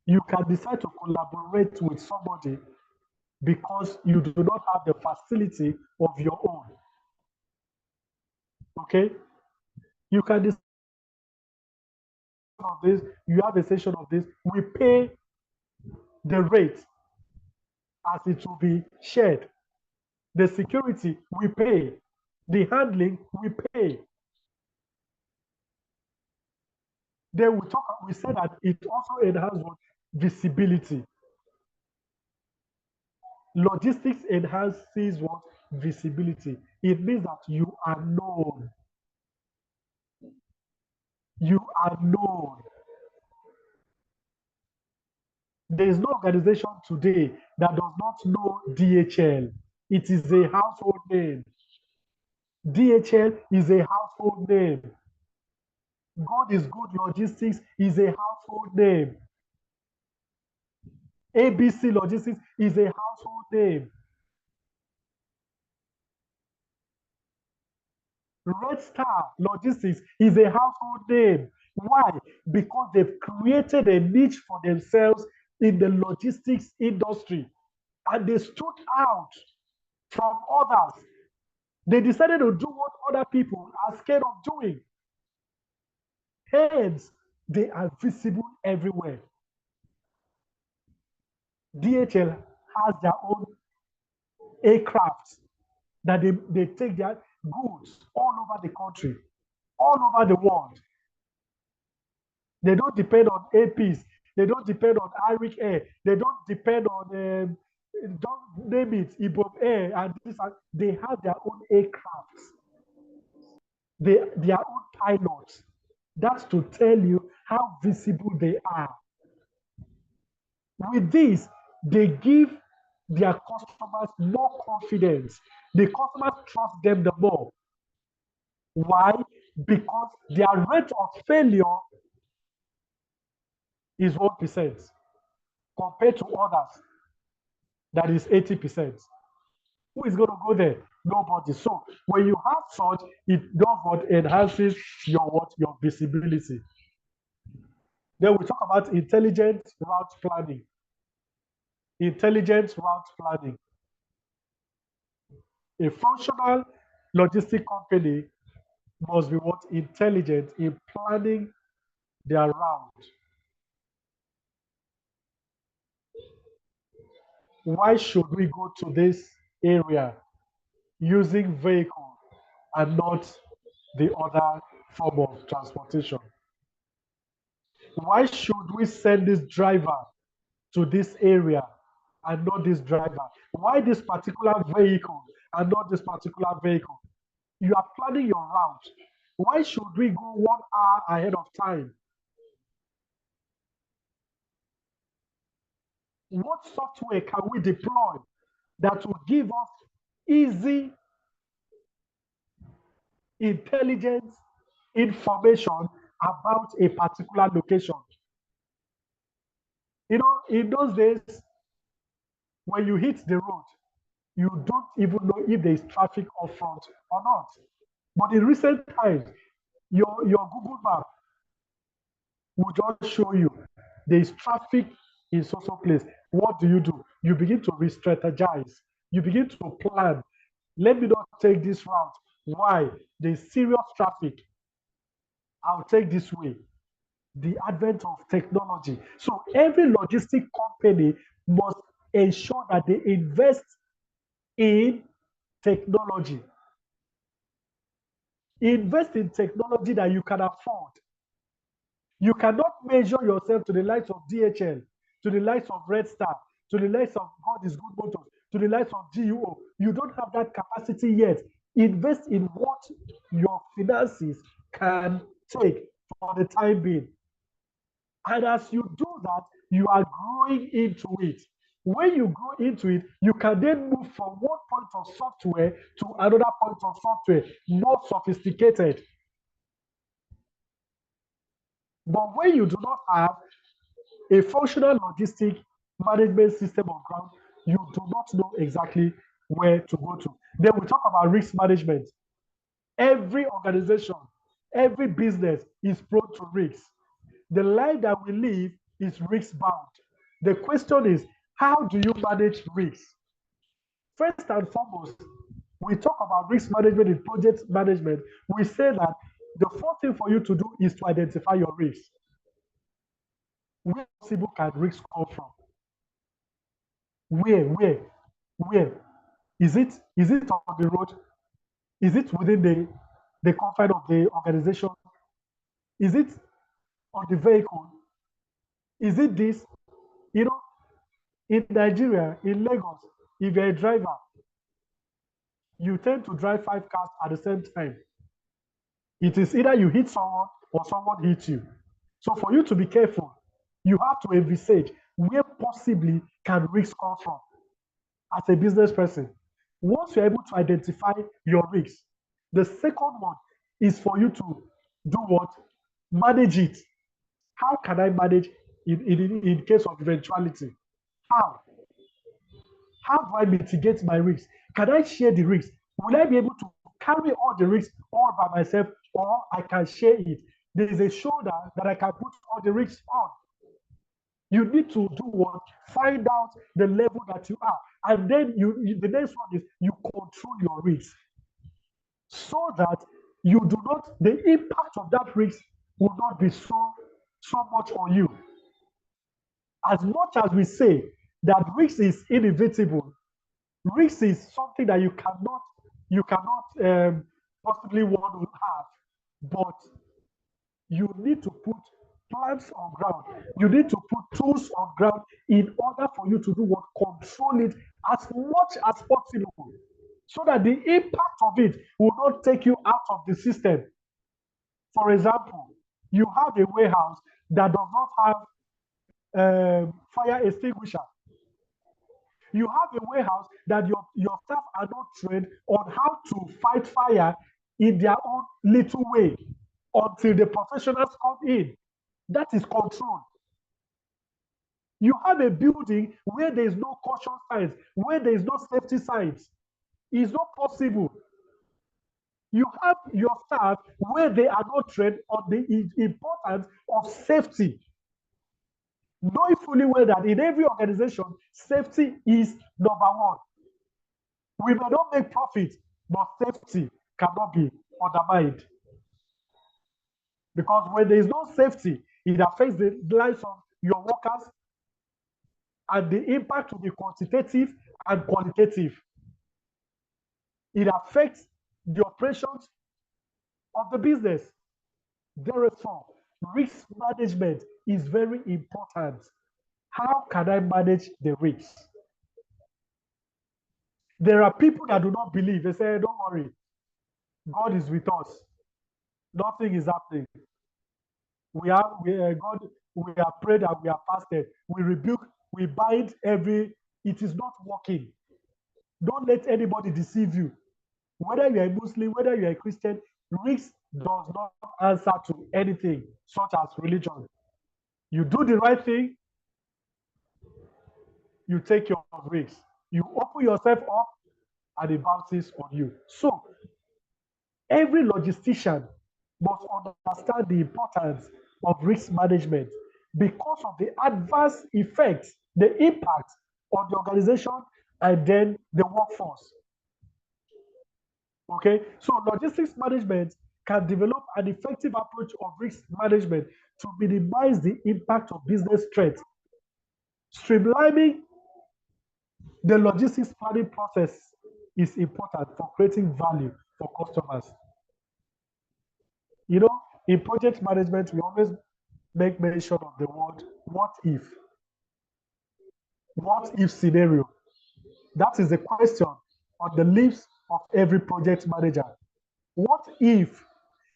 You can decide to collaborate with somebody because you do not have the facility of your own. Okay? You can decide of this, you have a section of this, we pay the rate as it will be shared. The security, we pay. The handling, we pay. Then we said that it also enhances visibility. Logistics enhances what? Visibility. It means that you are known. You are known. There is no organization today that does not know DHL. It is a household name. DHL is a household name. God is Good Logistics is a household name. ABC Logistics is a household name. Red Star Logistics is a household name. Why? Because they've created a niche for themselves in the logistics industry and they stood out from others. They decided to do what other people are scared of doing. Hence, they are visible everywhere. DHL has their own aircraft that they take their goods all over the country, all over the world. They don't depend on APs. They don't depend on Irish Air. They don't depend on, don't name it, Ibom Air. And this, they have their own aircraft. Their own pilots. That's to tell you how visible they are. With this, they give their customers more confidence. The customers trust them the more. Why? Because their rate of failure is 1% compared to others that is 80%. Who is going to go there? Nobody. So when you have such, it does what enhances your visibility. Then we talk about intelligent route planning. Intelligent route planning. A functional logistic company must be what? Intelligent in planning their route. Why should we go to this area using vehicle and not the other form of transportation? Why should we send this driver to this area and not this driver? Why this particular vehicle and not this particular vehicle? You are planning your route. Why should we go 1 hour ahead of time? What software can we deploy that will give us easy, intelligent information about a particular location? You know, in those days, when you hit the road, you don't even know if there is traffic up front or not. But in recent times, your Google map will just show you there is traffic in so place. What do? You begin to re-strategize. You begin to plan. Let me not take this route. Why? There's serious traffic. I'll take this way. The advent of technology. So every logistic company must ensure that they invest in technology. Invest in technology that you can afford. You cannot measure yourself to the likes of DHL, to the likes of Red Star, to the likes of God is Good Motors, to the likes of GUO. You don't have that capacity yet. Invest in what your finances can take for the time being. And as you do that, you are growing into it. When you grow into it, you can then move from one point of software to another point of software, more sophisticated. But when you do not have a functional logistic management system on ground, you do not know exactly where to go to. Then we talk about risk management. Every organization, every business is prone to risks. The life that we live is risk bound. The question is, how do you manage risks? First and foremost, we talk about risk management in project management. We say that the first thing for you to do is to identify your risks. Where possible can risks come from? Where? Is it on the road? Is it within the confine of the organization? Is it on the vehicle? Is it this? You know, in Nigeria, in Lagos, if you're a driver, you tend to drive 5 cars at the same time. It is either you hit someone or someone hits you. So for you to be careful, you have to envisage where possibly can risks come from as a business person. Once you're able to identify your risks, the second one is for you to do what? Manage it. How can I manage in case of eventuality? How? How do I mitigate my risks? Can I share the risks? Will I be able to carry all the risks all by myself, or I can share it? There is a shoulder that I can put all the risks on. You need to do what? Find out the level that you are. And then the next one is you control your risks so that you do not, the impact of that risk will not be so much on you. As much as we say that risk is inevitable, risk is something that you cannot possibly want to have, but you need to put plans on ground. You need to put tools on ground in order for you to do what? Control it as much as possible, so that the impact of it will not take you out of the system. For example, you have a warehouse that does not have fire extinguisher. You have a warehouse that your staff are not trained on how to fight fire in their own little way until the professionals come in. That is control. You have a building where there is no caution signs, where there is no safety signs. It's not possible. You have your staff where they are not trained on the importance of safety. Knowing fully well that in every organization, safety is number one. We may not make profit, but safety cannot be undermined. Because when there is no safety, it affects the lives of your workers, and the impact will be quantitative and qualitative. It affects the operations of the business. Therefore, risk management is very important. How can I manage the risks? There are people that do not believe. They say, don't worry, God is with us. Nothing is happening. We have prayed and we have fasted. We rebuke, we bind it is not working. Don't let anybody deceive you. Whether you are a Muslim, whether you are a Christian, risk does not answer to anything such as religion. You do the right thing, you take your risks. You open yourself up and it bounces on you. So, every logistician must understand the importance of risk management because of the adverse effects, the impact on the organization and then the workforce. Okay, so logistics management can develop an effective approach of risk management to minimize the impact of business threats. Streamlining the logistics planning process is important for creating value for customers. You know, in project management, we always make mention of the word what if. What if scenario? That is the question on the lips of every project manager. What if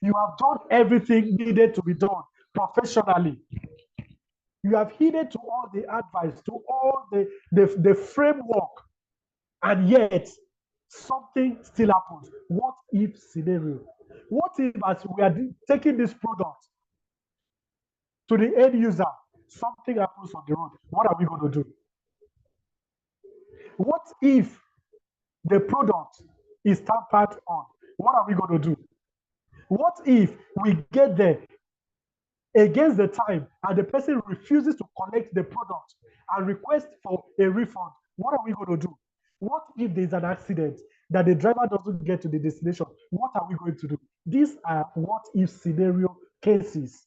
you have done everything needed to be done professionally? You have heeded to all the advice, to all the framework, and yet something still happens. What if scenario? What if, as we are taking this product to the end user, something happens on the road? What are we going to do? What if the product is tampered on? What are we going to do? What if we get there against the time and the person refuses to collect the product and request for a refund? What are we going to do? What if there's an accident that the driver doesn't get to the destination? What are we going to do? These are what if scenario cases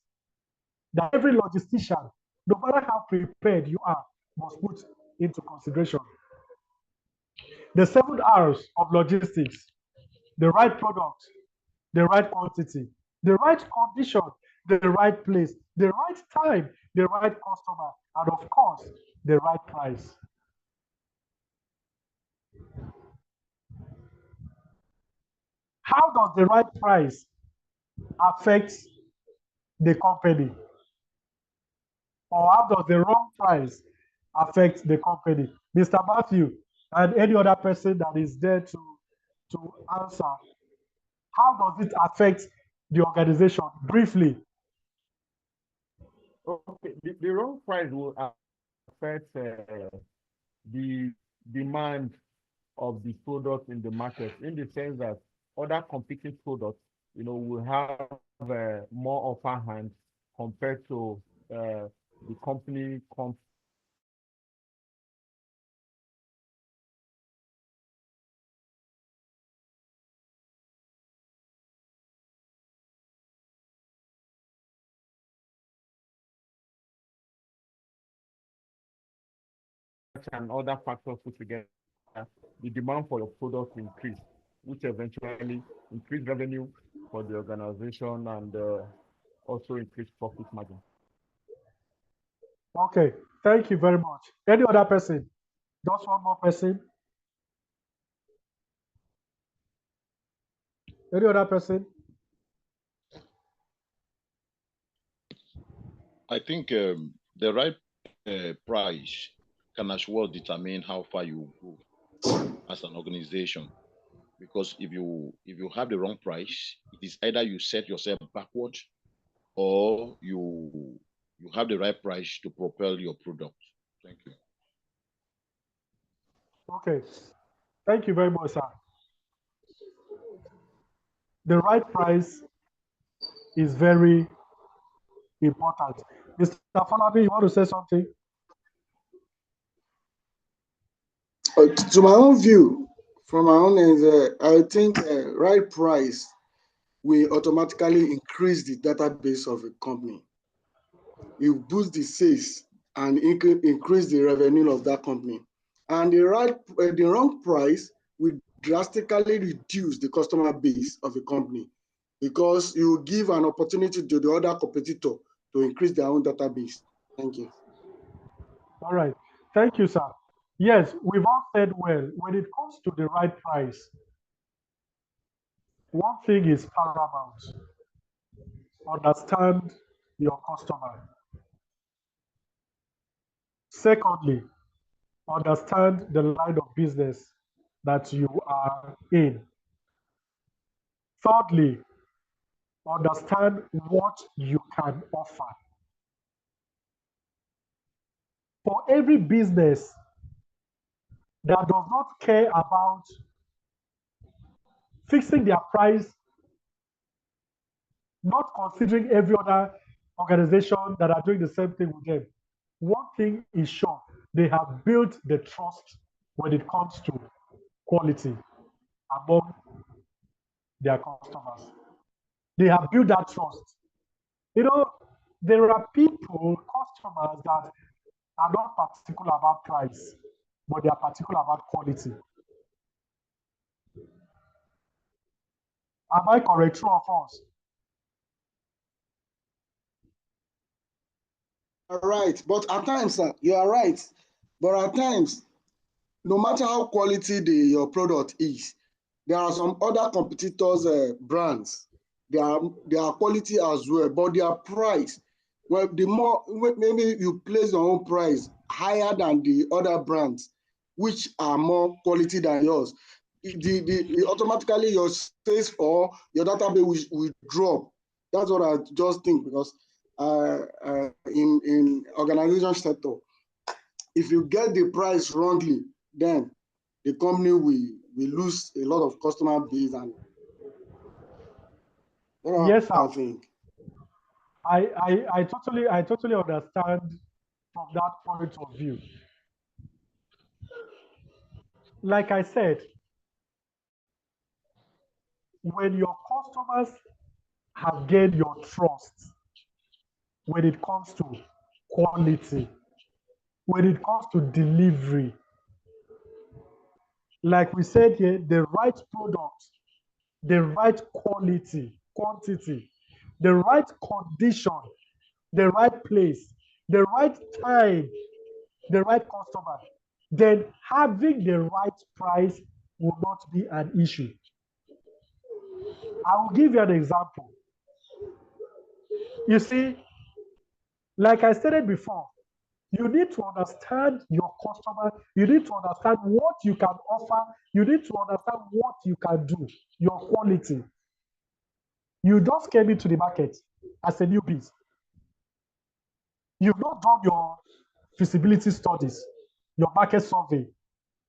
that every logistician, no matter how prepared you are, must put into consideration. The 7 R's of logistics: the right product, the right quantity, the right condition, the right place, the right time, the right customer, and of course, the right price. How does the right price affect the company? Or how does the wrong price affect the company? Mr. Matthew and any other person that is there to answer, how does it affect the organization? Briefly. Okay, the wrong price will affect the demand of the product in the market, in the sense that other competing products, will have more upper hand compared to the company and other factors put together, the demand for your product increase, which eventually increase revenue for the organization and also increase profit margin. Okay, thank you very much. Any other person? Just one more person? Any other person? I think the right price can as well determine how far you go as an organization. Because if you have the wrong price, it is either you set yourself backward or you have the right price to propel your product. Thank you. Okay, thank you very much, sir. The right price is very important. Mr. Falabi, you want to say something? To my own view, from my own end, I think right price will automatically increase the database of a company. You boost the sales and increase the revenue of that company. And the wrong price will drastically reduce the customer base of a company, because you give an opportunity to the other competitor to increase their own database. Thank you. All right. Thank you, sir. Yes, we've all said well. When it comes to the right price, one thing is paramount. Understand your customer. Secondly, understand the line of business that you are in. Thirdly, understand what you can offer. For every business that does not care about fixing their price, not considering every other organization that are doing the same thing with them, one thing is sure: they have built the trust when it comes to quality among their customers. They have built that trust. There are people, customers, that are not particular about price, but they are particular about quality. Am I correct? True or false? All right, but at times, sir, you are right. But at times, no matter how quality your product is, there are some other competitors' brands. They are quality as well, but their price, well, the more maybe you place your own price higher than the other brands, which are more quality than yours, automatically your sales or your database will drop. That's what I just think, because in organization sector, if you get the price wrongly, then the company will lose a lot of customer base. And yes, sir. I think I totally understand from that point of view. Like I said, when your customers have gained your trust, when it comes to quality, when it comes to delivery, like we said here, the right product, the right quality, quantity, the right condition, the right place, the right time, the right customer, then having the right price will not be an issue. I will give you an example. You see, like I stated before, you need to understand your customer. You need to understand what you can offer. You need to understand what you can do, your quality. You just came into the market as a newbie. You've not done your feasibility studies. your market survey,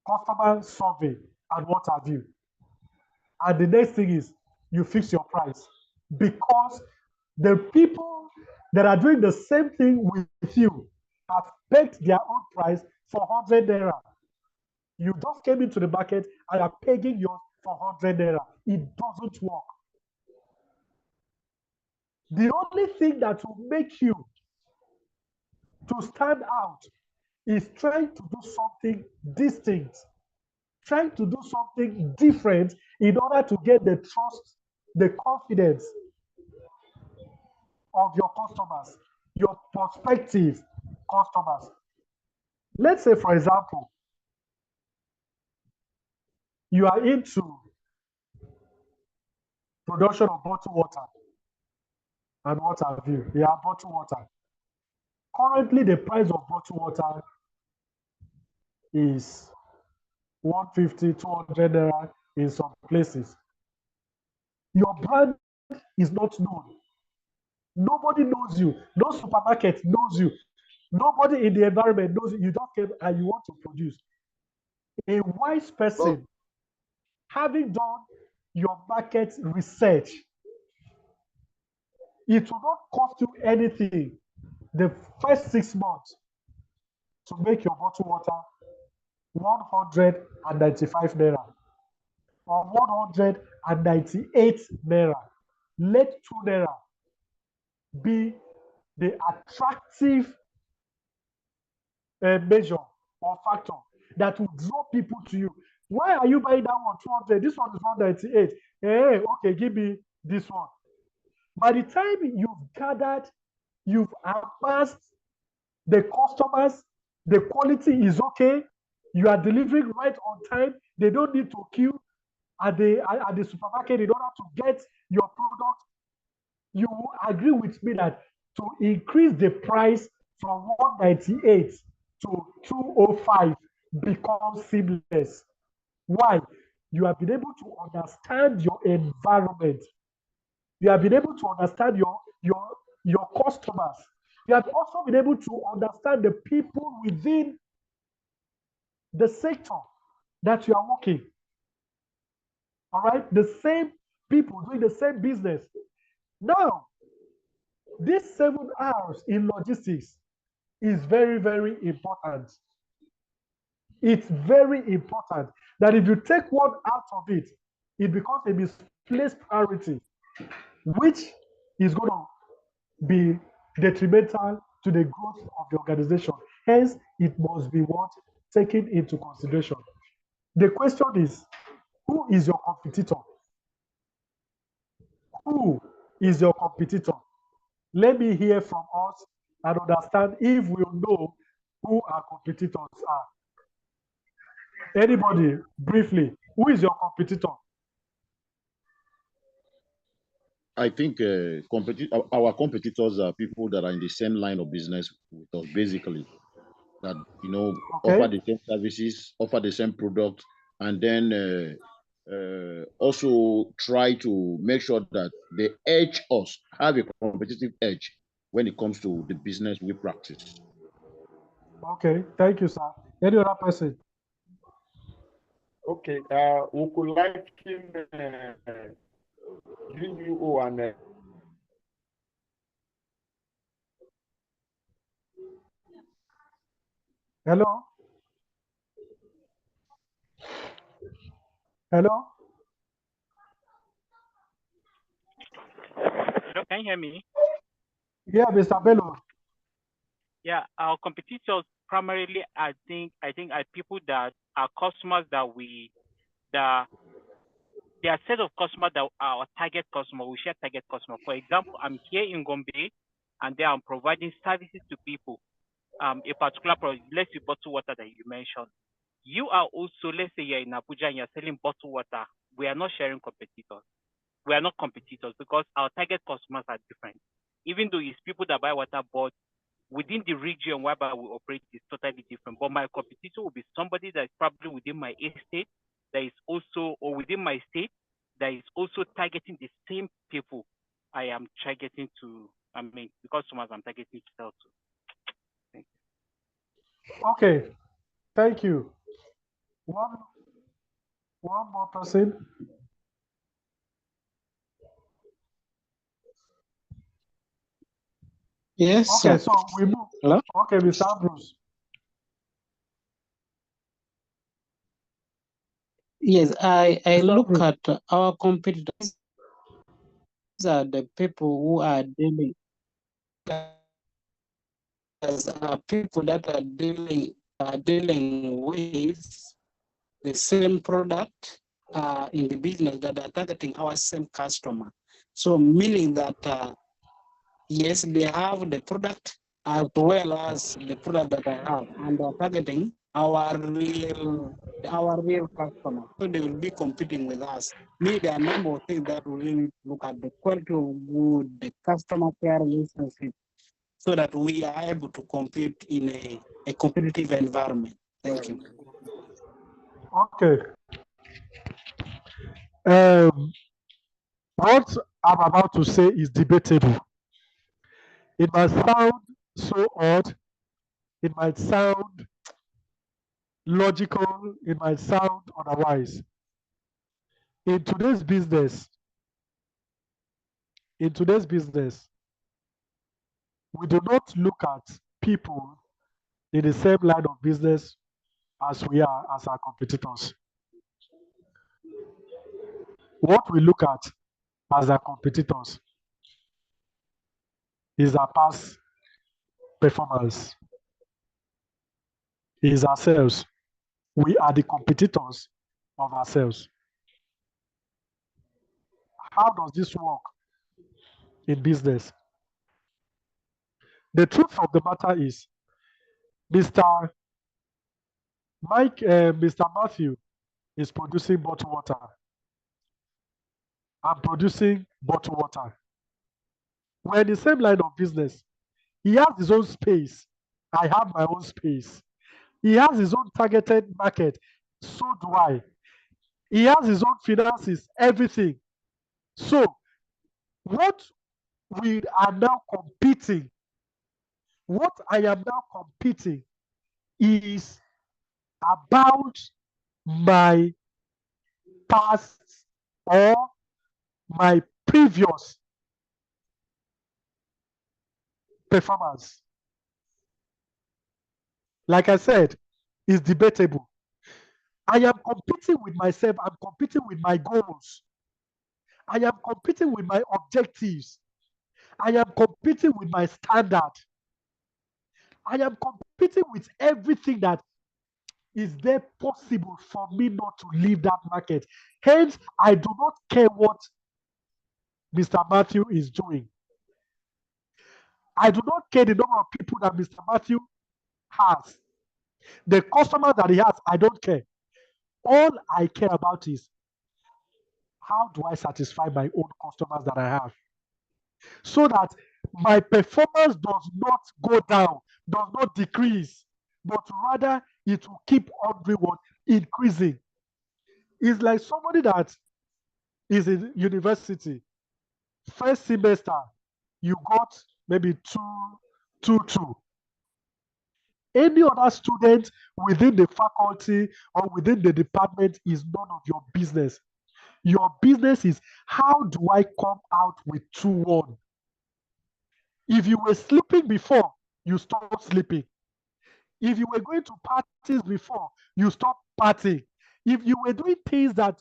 customer survey, and what have you. And the next thing is you fix your price, because the people that are doing the same thing with you have pegged their own price for 100 naira. You just came into the market and are pegging yours for 100 naira. It doesn't work. The only thing that will make you to stand out is trying to do something distinct, trying to do something different in order to get the trust, the confidence of your customers, your prospective customers. Let's say, for example, you are into production of bottled water and what have you. Yeah, bottled water. Currently, the price of bottled water is 150, 200 naira in some places. Your brand is not known. Nobody knows you. No supermarket knows you. Nobody in the environment knows you. You just came and you want to produce. A wise person, having done your market research, it will not cost you anything the first 6 months to make your bottled water 195 naira or 198 naira. Let 2 naira be the attractive measure or factor that will draw people to you. Why are you buying that one 200? This one is 198. Hey, okay, give me this one. By the time you've gathered, you've amassed the customers, the quality is okay, you are delivering right on time, they don't need to queue at the supermarket in order to get your product. You will agree with me that to increase the price from 198 to 205 becomes seamless. Why? You have been able to understand your environment. You have been able to understand your customers. You have also been able to understand the people within the sector that you are working. All right? The same people doing the same business. Now, these 7 hours in logistics is very, very important. It's very important that if you take one out of it, it becomes a misplaced priority, which is going to be detrimental to the growth of the organization. Hence, it must be what taken into consideration. The question is, who is your competitor? Who is your competitor? Let me hear from us and understand if we know who our competitors are. Anybody, briefly, who is your competitor? I think our competitors are people that are in the same line of business with us, basically, that offer the same services, offer the same product, and then also try to make sure that they edge us, have a competitive edge when it comes to the business we practice. Okay, thank you, sir. Any other person? Okay, we could like him give you and Hello? Hello? Hello, can you hear me? Yeah, Mr. Bello. Yeah, our competitors primarily, I think are people that are customers that there are set of customers that are our target customer. We share target customer. For example, I'm here in Gombe, and then I'm providing services to people. A particular product, let's say bottled water that you mentioned. You are also, let's say you're in Abuja and you're selling bottled water. We are not sharing competitors. We are not competitors because our target customers are different. Even though it's people that buy water, but within the region whereby we operate is totally different. But my competitor will be somebody that is probably within my estate, that is also, or within my state, that is also targeting the same people I am targeting to, the customers I'm targeting to sell to. Thank you. Okay. Thank you. One more person. Yes, Okay, sir. so we move. Hello? Okay, Mr. Ambrose. Yes, I Mr. look Ambrose. at our competitors. These are the people who are dealing. Are people that are dealing with the same product in the business that are targeting our same customer. So meaning that yes, they have the product as well as the product that I have, and they're targeting our real customer. So they will be competing with us. Maybe there are a number of things that we really look at: the quality of good, the customer care relationship, so that we are able to compete in a competitive environment. Thank you. Okay. What I'm about to say is debatable. It might sound so odd. It might sound logical. It might sound otherwise. In today's business, we do not look at people in the same line of business as we are as our competitors. What we look at as our competitors is our past performance, is ourselves. We are the competitors of ourselves. How does this work in business? The truth of the matter is, Mr. Mr. Matthew is producing bottled water. I'm producing bottled water. We're in the same line of business. He has his own space. I have my own space. He has his own targeted market. So do I. He has his own finances, everything. So, what we are now competing, what I am now competing is about my past or my previous performance. Like I said, it's debatable. I am competing with myself. I'm competing with my goals. I am competing with my objectives. I am competing with my standard. I am competing with everything that is there possible for me not to leave that market. Hence, I do not care what Mr. Matthew is doing. I do not care the number of people that Mr. Matthew has. The customer that he has, I don't care. All I care about is how do I satisfy my own customers that I have, so that my performance does not go down, does not decrease, but rather it will keep on increasing. It's like somebody that is in university, first semester, you got maybe 2.2. Any other student within the faculty or within the department is none of your business. Your business is how do I come out with 2.1? If you were sleeping before, you stop sleeping. If you were going to parties before, you stop partying. If you were doing things that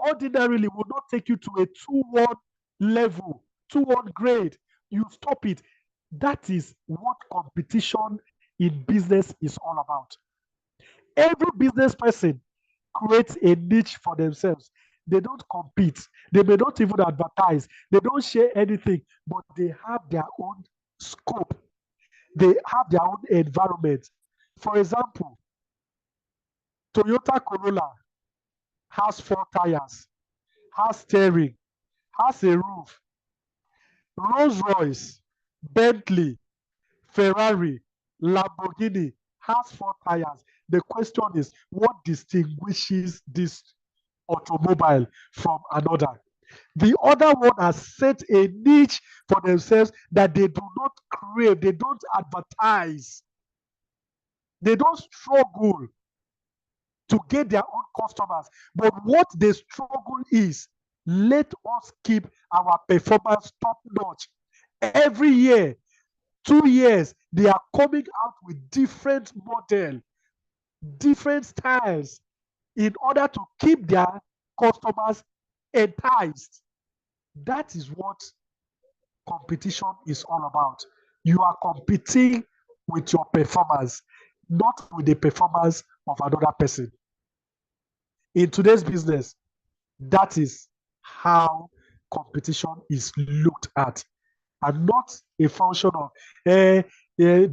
ordinarily would not take you to a 2.1 level, 2.1 grade, you stop it. That is what competition in business is all about. Every business person creates a niche for themselves. They don't compete. They may not even advertise. They don't share anything, but they have their own scope. They have their own environment. For example, Toyota Corolla has 4 tires, has steering, has a roof. Rolls-Royce, Bentley, Ferrari, Lamborghini has 4 tires. The question is, what distinguishes this automobile from another? The other one has set a niche for themselves that they do not crave, they don't advertise, they don't struggle to get their own customers. But what they struggle is, let us keep our performance top notch. Every year, 2 years, they are coming out with different model, different styles in order to keep their customers enticed. That is what competition is all about. You are competing with your performance, not with the performance of another person. In today's business, that is how competition is looked at, and not a function of the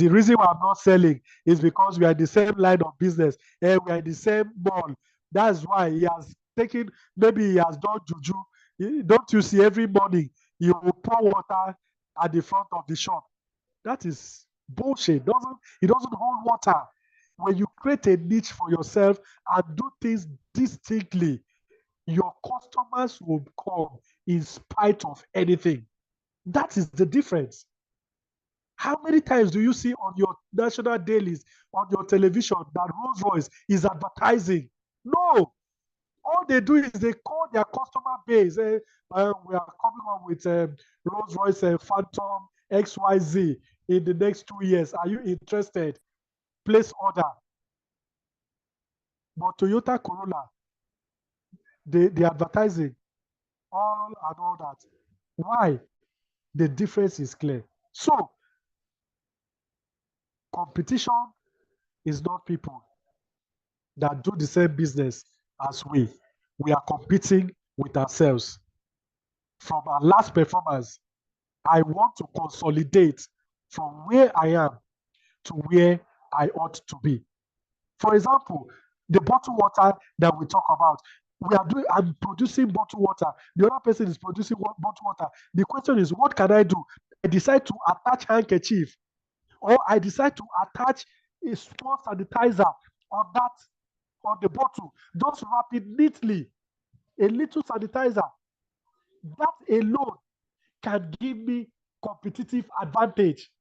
reason why I'm not selling is because we are in the same line of business, we are in the same mall. That's why he has taken, maybe he has done juju. Don't you see every morning you will pour water at the front of the shop? That is bullshit. It doesn't hold water. When you create a niche for yourself and do things distinctly, your customers will come in spite of anything. That is the difference. How many times do you see on your national dailies, on your television, that Rolls Royce is advertising? No. All they do is they call their customer base. We are coming up with Rolls Royce Phantom XYZ in the next 2 years. Are you interested? Place order. But Toyota Corolla, they advertising all and all that. Why? The difference is clear. So, competition is not people that do the same business as we. We are competing with ourselves. From our last performance, I want to consolidate from where I am to where I ought to be. For example, the bottled water that we talk about, I'm producing bottled water. The other person is producing bottled water. The question is, what can I do? I decide to attach handkerchief, or I decide to attach a small sanitizer on the bottle. Just wrap it neatly. A little sanitizer. That alone can give me competitive advantage.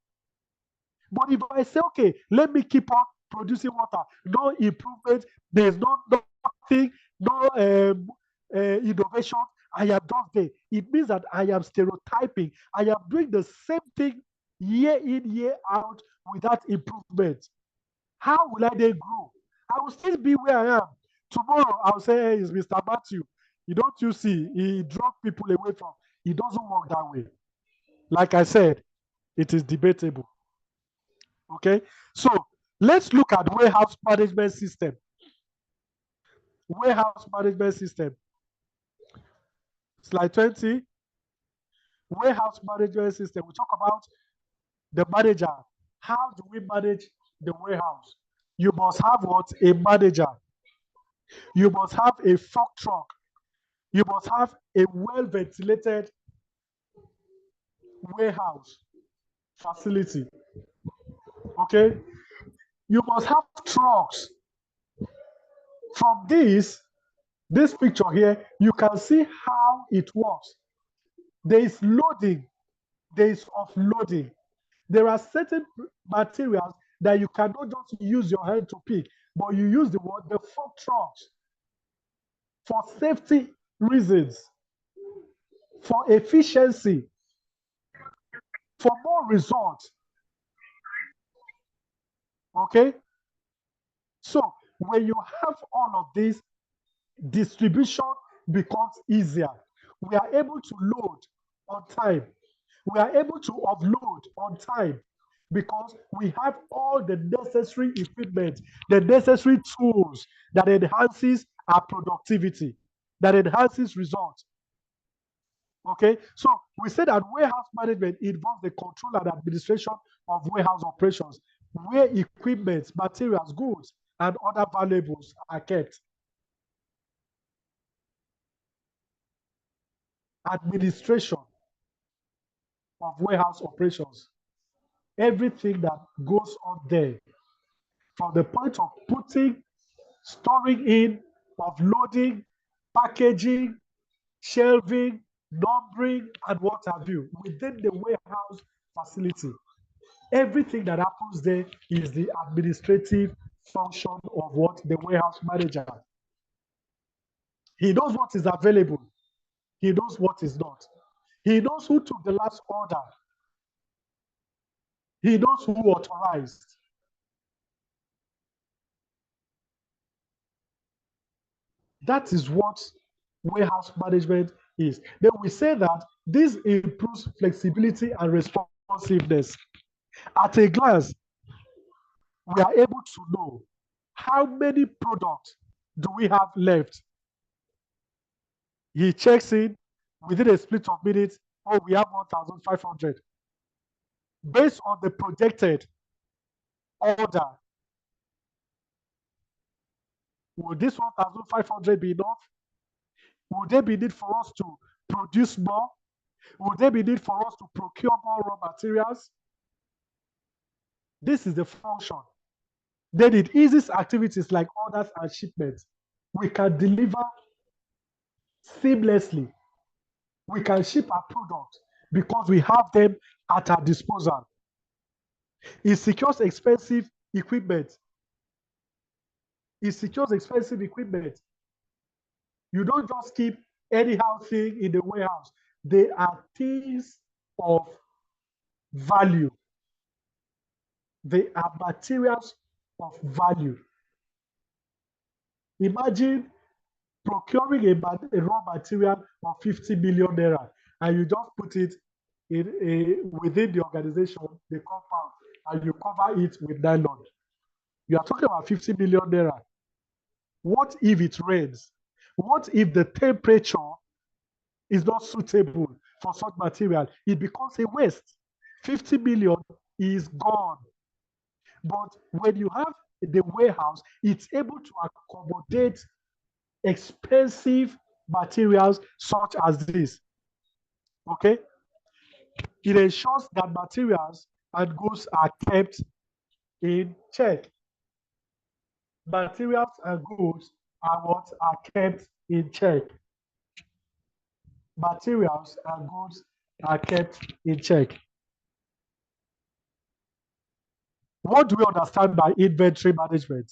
But if I say, okay, let me keep on producing water, no improvement, there's nothing, no innovation, I am just there. It means that I am stereotyping. I am doing the same thing year in, year out without improvement. How will I then grow? I will still be where I am. Tomorrow, I'll say, hey, it's Mr. Matthew. You see, he drove people away from. It doesn't work that way. Like I said, it is debatable. Okay, so let's look at warehouse management system. Warehouse management system. Slide 20. Warehouse management system. We talk about the manager. How do we manage the warehouse? You must have what? A manager. You must have a fork truck. You must have a well-ventilated warehouse facility. Okay? You must have trucks. From this picture here, you can see how it works. There is loading, there is offloading. There are certain materials that you cannot just use your hand to pick, but you use the fork trucks for safety reasons, for efficiency, for more results. Okay? So when you have all of this, distribution becomes easier. We are able to load on time. We are able to offload on time because we have all the necessary equipment, the necessary tools that enhances our productivity, that enhances results. Okay, so we said that warehouse management involves the control and administration of warehouse operations, where equipment, materials, goods, and other valuables are kept. Administration of warehouse operations. Everything that goes on there, from the point of putting, storing in, offloading, packaging, shelving, numbering, and what have you, within the warehouse facility. Everything that happens there is the administrative function of what? The warehouse manager. He knows what is available. He knows what is not. He knows who took the last order. He knows who authorized. That is what warehouse management is. Then we say that this improves flexibility and responsiveness. At a glance, we are able to know how many products do we have left. He checks in within a split of minutes. Oh, we have 1,500. Based on the projected order, will this 1,500 be enough? Will there be need for us to produce more? Will there be need for us to procure more raw materials? This is the function. Then it eases activities like orders and shipments. We can deliver seamlessly. We can ship our product because we have them at our disposal. It secures expensive equipment. It secures expensive equipment. You don't just keep anyhow thing in the warehouse. They are things of value. They are materials of value. Imagine procuring a raw material of 50 million naira and you just put it within the organization, the compound, and you cover it with nylon. You are talking about 50 million naira. What if it rains? What if the temperature is not suitable for such material? It becomes a waste. 50 million is gone. But when you have the warehouse, it's able to accommodate expensive materials such as this. Okay? It ensures that materials and goods are kept in check. Materials and goods are what are kept in check. Materials and goods are kept in check. What do we understand by inventory management?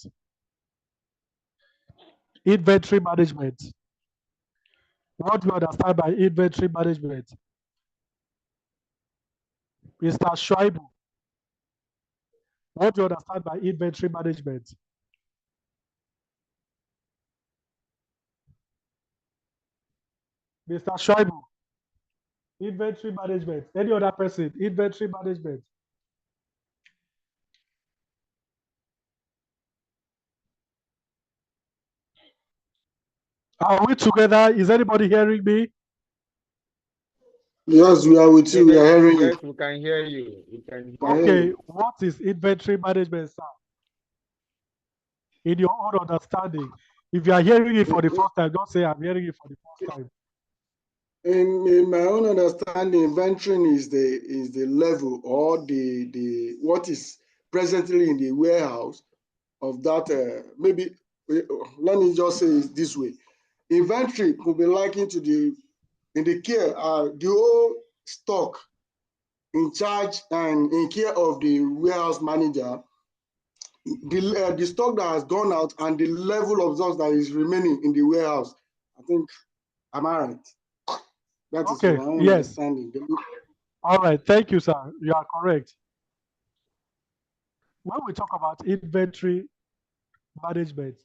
Inventory management. What do we understand by inventory management? Mr. Schreiber, what do you understand by inventory management? Mr. Schreiber, inventory management. Any other person, inventory management. Are we together? Is anybody hearing me? Yes, we are with you. We are hearing you. Yes, we can hear you. We can hear Okay, you. what is inventory management, sir? In your own understanding. If you are hearing it for the first time, don't say I'm hearing it for the first time. In my own understanding, inventory is the level or the what is presently in the warehouse of that. Maybe let me just say it this way: inventory could be likened to in the care the whole stock in charge and in care of the warehouse manager. The stock that has gone out and the level of stock that is remaining in the warehouse. I think, am I right? That is Okay, my own yes. understanding. All right, thank you, sir. You are correct. When we talk about inventory management,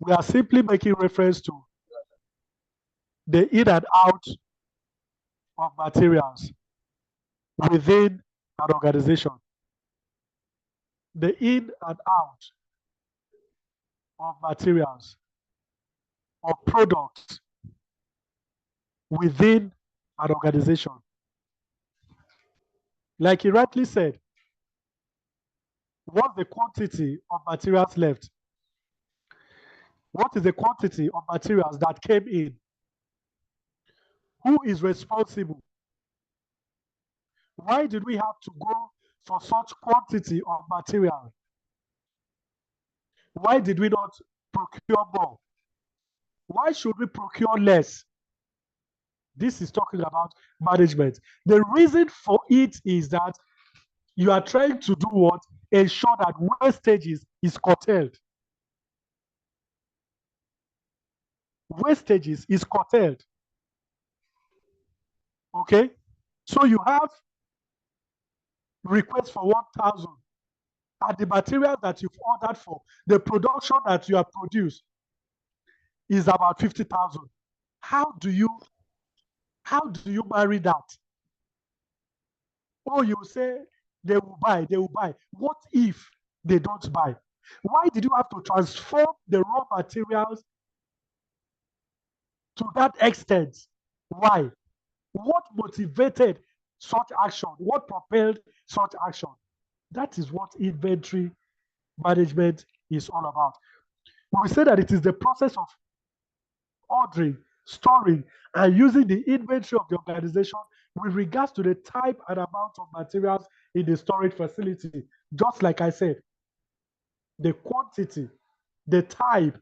we are simply making reference to the in and out of materials within an organization. The in and out of materials or products within an organization. Like he rightly said, what's the quantity of materials left? What is the quantity of materials that came in? Who is responsible? Why did we have to go for such quantity of material? Why did we not procure more? Why should we procure less? This is talking about management. The reason for it is that You are trying to do what? Ensure that wastage is curtailed. Wastages is curtailed. Okay? So you have requests for 1,000, and the material that you've ordered for, the production that you have produced is about 50,000. How do you marry that? Oh, you say they will buy. What if they don't buy? Why did you have to transform the raw materials to that extent? Why? What motivated such action? What propelled such action? That is what inventory management is all about. We say that it is the process of ordering, storing, and using the inventory of the organization with regards to the type and amount of materials in the storage facility. Just like I said, the quantity, the type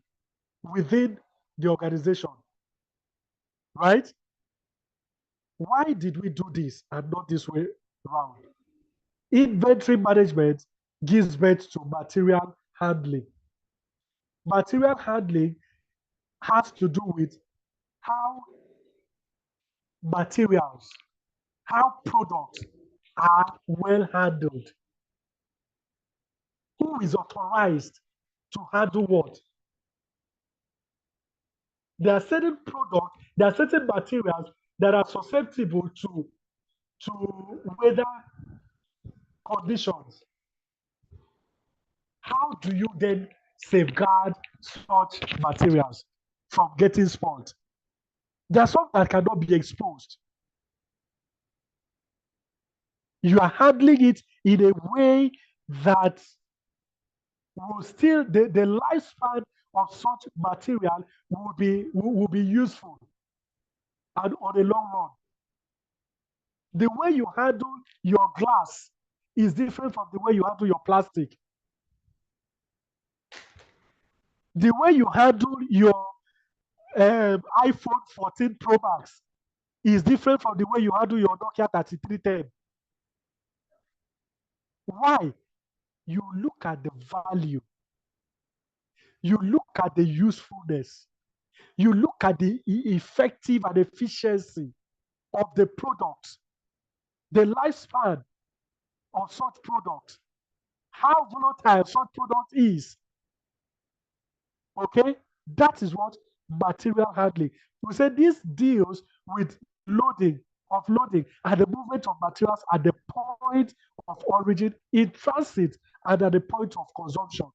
within the organization, right? Why did we do this and not this way around? Inventory management gives birth to material handling. Material handling has to do with how materials, how products are well handled. Who is authorized to handle what? There are certain products, there are certain materials that are susceptible to weather conditions. How do you then safeguard such materials from getting spoiled? There are some that cannot be exposed. You are handling it in a way that will still, the lifespan of such material will be useful and on a long run. The way you handle your glass is different from the way you handle your plastic. The way you handle your iPhone 14 Pro Max is different from the way you handle your Nokia 3310. Why? You look at the value. You look at the usefulness. You look at the effective and efficiency of the product, the lifespan of such product, how volatile such product is. Okay? That is what material handling. We say this deals with loading, offloading, and the movement of materials at the point of origin, in transit, and at the point of consumption.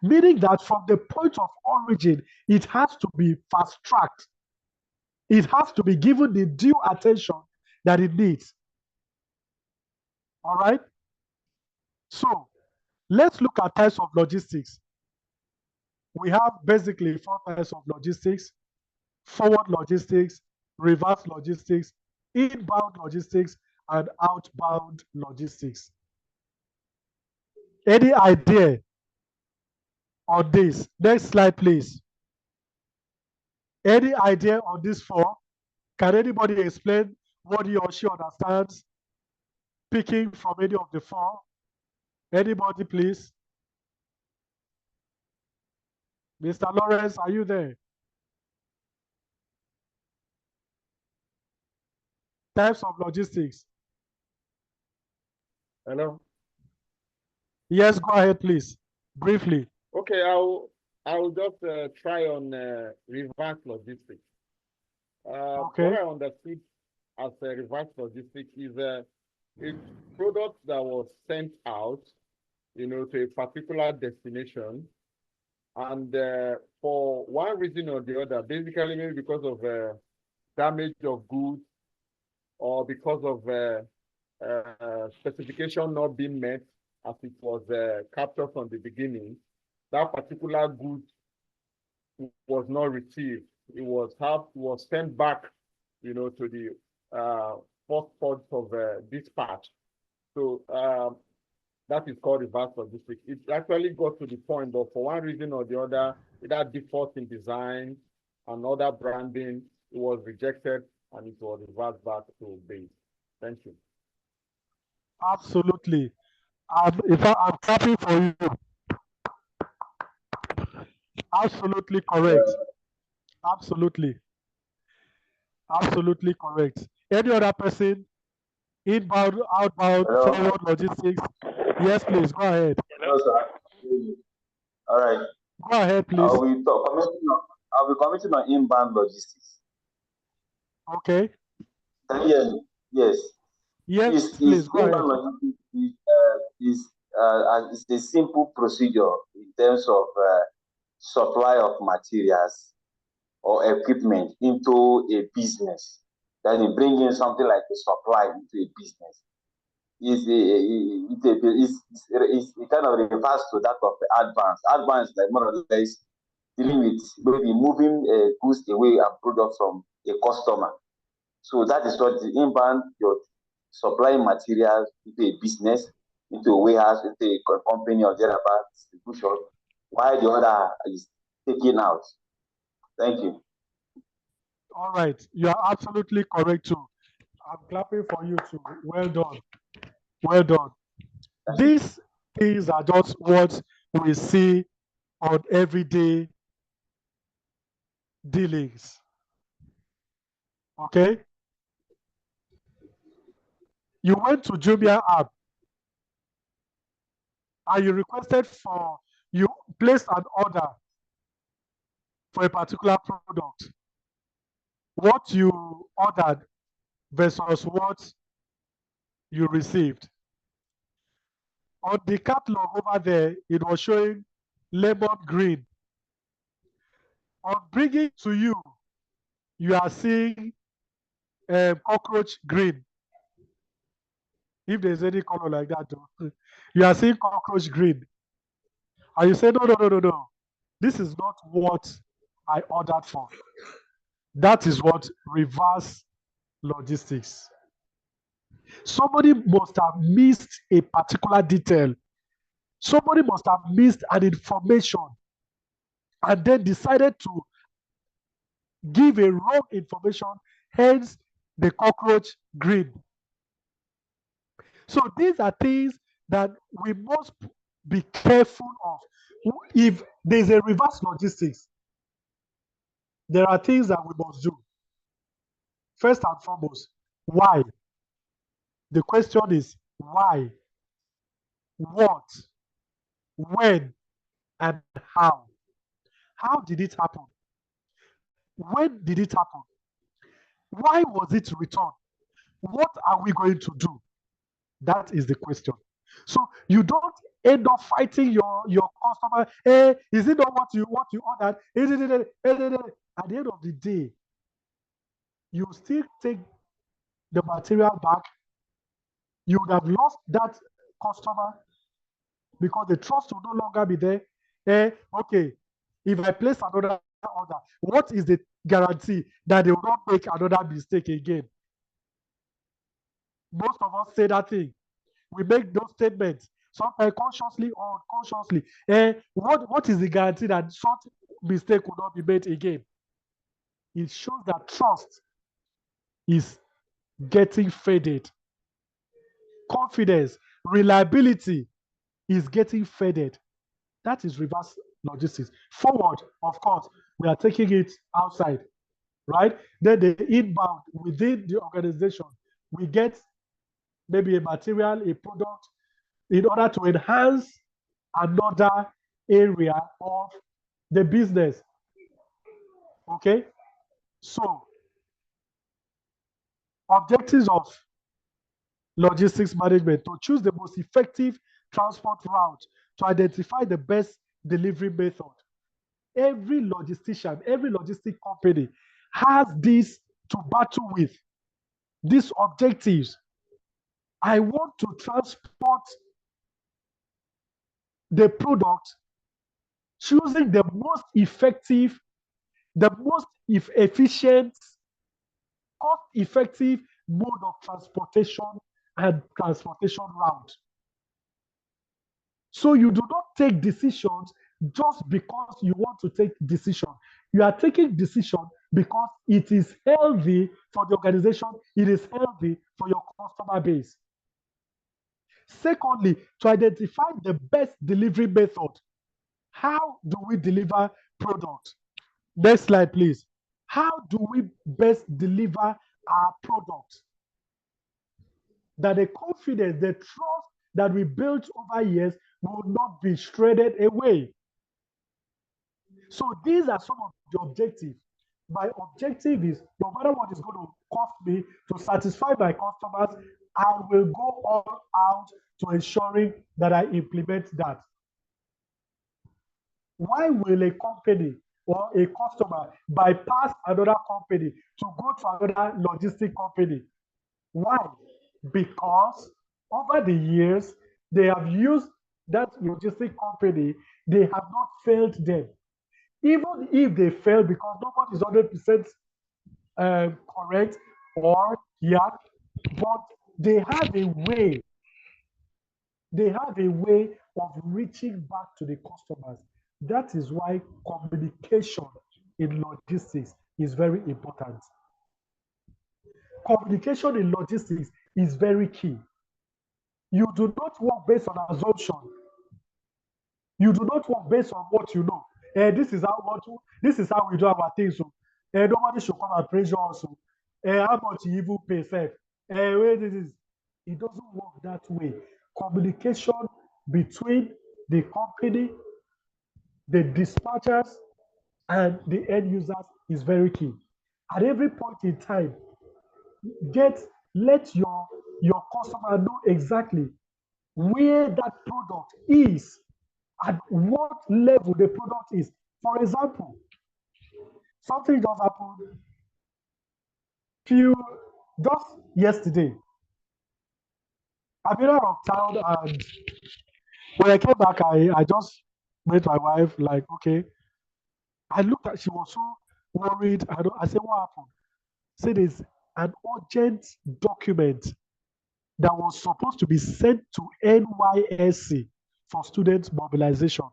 Meaning that from the point of origin, it has to be fast-tracked. It has to be given the due attention that it needs. All right? So, let's look at types of logistics. We have basically 4 types of logistics: forward logistics, reverse logistics, inbound logistics, and outbound logistics. Any idea on this? Next slide, please. Any idea on this 4? Can anybody explain what he or she understands picking from any of the 4? Anybody, please? Mr. Lawrence, are you there? Types of logistics. Hello. Yes, go ahead, please. Briefly. Okay, I'll just try on reverse logistics. Okay. What I understood as a reverse logistics is a product that was sent out, to a particular destination, and for one reason or the other, basically maybe because of damage of goods or because of specification not being met as it was captured from the beginning, that particular good was not received. It was sent back, to the first port of dispatch. So that is called reverse logistics. It actually got to the point, but for one reason or the other, either default in design and other branding, it was rejected and it was reversed back to base. Thank you. Absolutely. In fact, I'm clapping for you. Absolutely correct. Absolutely. Absolutely correct. Any other person? Inbound, outbound, Hello. forward logistics. Yes, please. Go ahead. Hello, sir. All right. Go ahead, please. I'll be commenting on inbound logistics. Okay. Can you hear me? Yes. Yes, Is please. Go inbound ahead. logistics is a simple procedure in terms of supply of materials or equipment into a business. Then you bring in something like a supply into a business. It kind of refers to that of advance. Advance, like more or less dealing with maybe moving goods away and products from a customer. So that is what the inbound, you're supplying materials into a business, into a warehouse, into a company or thereabout distribution, while the other is taking out. Thank you. All right. You are absolutely correct too. I'm clapping for you too. Well done. Well done. These things are just what we see on everyday dealings. Okay? You went to Jumia app and you placed an order for a particular product. What you ordered versus what you received. On the catalog over there, it was showing lemon green. On bringing to you, you are seeing cockroach green. If there's any color like that, though, you are seeing cockroach green. And you say, no. This is not what I ordered for. That is what reverse logistics. Somebody must have missed a particular detail. Somebody must have missed an information and then decided to give a wrong information, hence the cockroach green. So these are things that we must be careful of. If there's a reverse logistics, there are things that we must do. First and foremost, why? The question is why, what, when, and how. How did it happen? When did it happen? Why was it returned? What are we going to do? That is the question. So you don't end up fighting your customer. Hey, is it not what you ordered? At the end of the day, you still take the material back. You would have lost that customer because the trust will no longer be there. Okay, if I place another order, what is the guarantee that they will not make another mistake again? Most of us say that thing. We make those statements, sometimes consciously or unconsciously. What is the guarantee that such mistake will not be made again? It shows that trust is getting faded. Confidence, reliability is getting faded. That is reverse logistics. Forward, of course, we are taking it outside, right? Then the inbound within the organization, we get maybe a material, a product, in order to enhance another area of the business. Okay? So, objectives of logistics management: to choose the most effective transport route, to identify the best delivery method. Every logistician, every logistic company has this to battle with, these objectives. I want to transport the product choosing the most effective, the most efficient, cost-effective mode of transportation and transportation route. So you do not take decisions just because you want to take decision. You are taking decision because it is healthy for the organization, it is healthy for your customer base. Secondly, to identify the best delivery method. How do we deliver products? Next slide, please. How do we best deliver our products? That the confidence, the trust that we built over years will not be shredded away. So these are some of the objectives. My objective is, no matter what is going to cost me to satisfy my customers, I will go all out to ensuring that I implement that. Why will a company or a customer bypass another company to go to another logistic company? Why? Because over the years, they have used that logistic company, they have not failed them. Even if they fail because nobody is 100% correct or yeah, but they have a way, of reaching back to the customers. That is why communication in logistics is very important. Communication in logistics is very key. You do not work based on assumption. You do not work based on what you know. This is how we do our things. So nobody should come and pressure us. So how much you even pay self? Where this is, it doesn't work that way. Communication between the company, the dispatchers, and the end users is very key. At every point in time, let your customer know exactly where that product is, at what level the product is. For example, something just happened just yesterday. I've been out of town, and when I came back, I just met my wife, like, okay. I looked at, she was so worried. I said, what happened? Say there's an urgent document that was supposed to be sent to NYSC for student mobilization.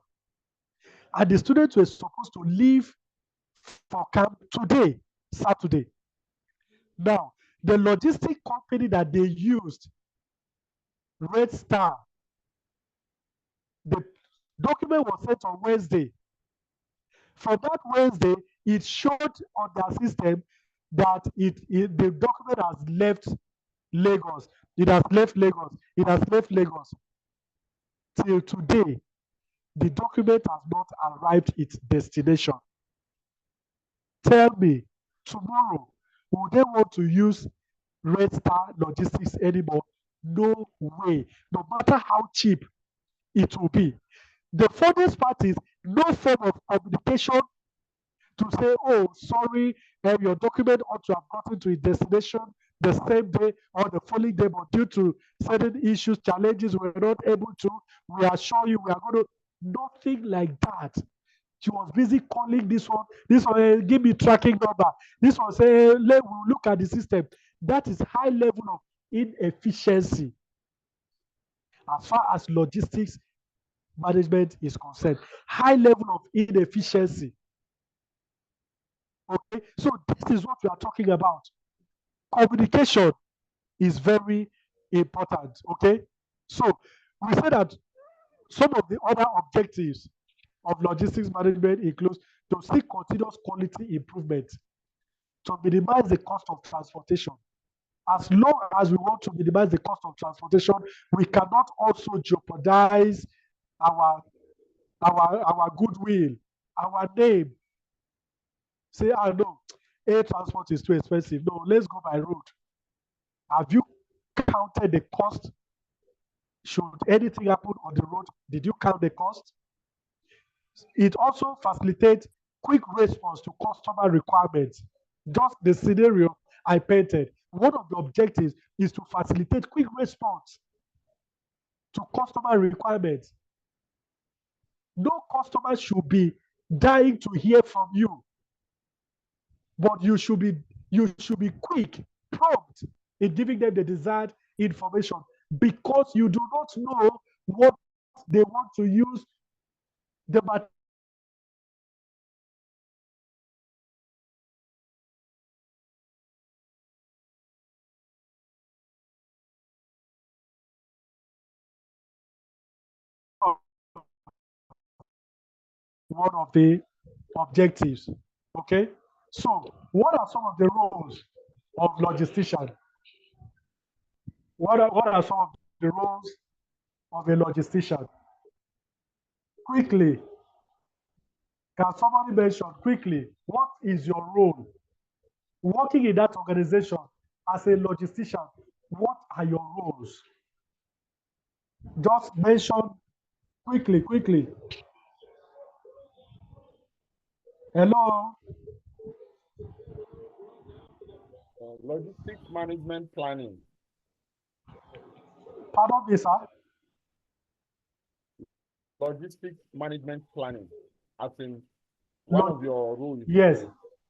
And the students were supposed to leave for camp today, Saturday. Now, the logistic company that they used, Red Star, the document was sent on Wednesday. For that Wednesday, it showed on their system that the document has left Lagos. It has left Lagos. It has left Lagos. Till today, the document has not arrived its destination. Tell me, tomorrow, will they want to use Red Star Logistics anymore? No way. No matter how cheap it will be. The furthest part is no form of communication to say, oh, sorry, your document ought to have gotten to its destination the same day or the following day, but due to certain issues, challenges, we're not able to. We assure you we are going to. Nothing like that. She was busy calling this one, give me tracking number. This one say, we'll look at the system. That is high level of inefficiency as far as logistics management is concerned. High level of inefficiency. Okay, so this is what we are talking about. Communication is very important. Okay, so we say that some of the other objectives of logistics management includes to seek continuous quality improvement, to minimize the cost of transportation. As long as we want to minimize the cost of transportation, we cannot also jeopardize our goodwill, our name. Say, no, air transport is too expensive. No, let's go by road. Have you counted the cost? Should anything happen on the road, did you count the cost? It also facilitates quick response to customer requirements. Just the scenario I painted. One of the objectives is to facilitate quick response to customer requirements. No customer should be dying to hear from you, but you should be quick, prompt in giving them the desired information, because you do not know what they want to use the material one of the objectives. Okay, so what are some of the roles of logistician? What are some of the roles of a logistician? Quickly, can somebody mention quickly what is your role working in that organization as a logistician? What are your roles? Just mention quickly. Hello. Logistics management planning. Pardon me, sir. Logistics management planning. As in, one of your roles yes.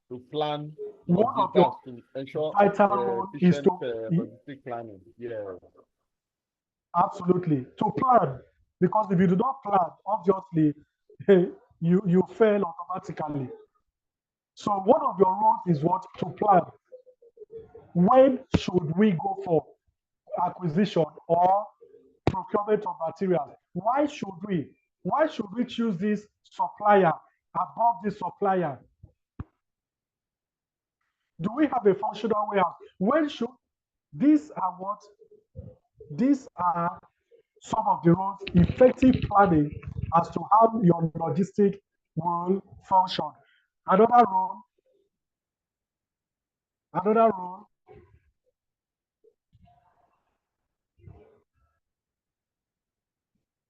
to plan One of logistics your to ensure vital role is efficient to logistic planning. Yeah. Absolutely to plan, because if you do not plan, obviously you fail automatically. So one of your roles is what? To plan. When should we go for acquisition or procurement of materials? Why should we? Why should we choose this supplier above this supplier? Do we have a functional warehouse? When should these are what? These are some of the roles, effective planning as to how your logistic will function. Another role,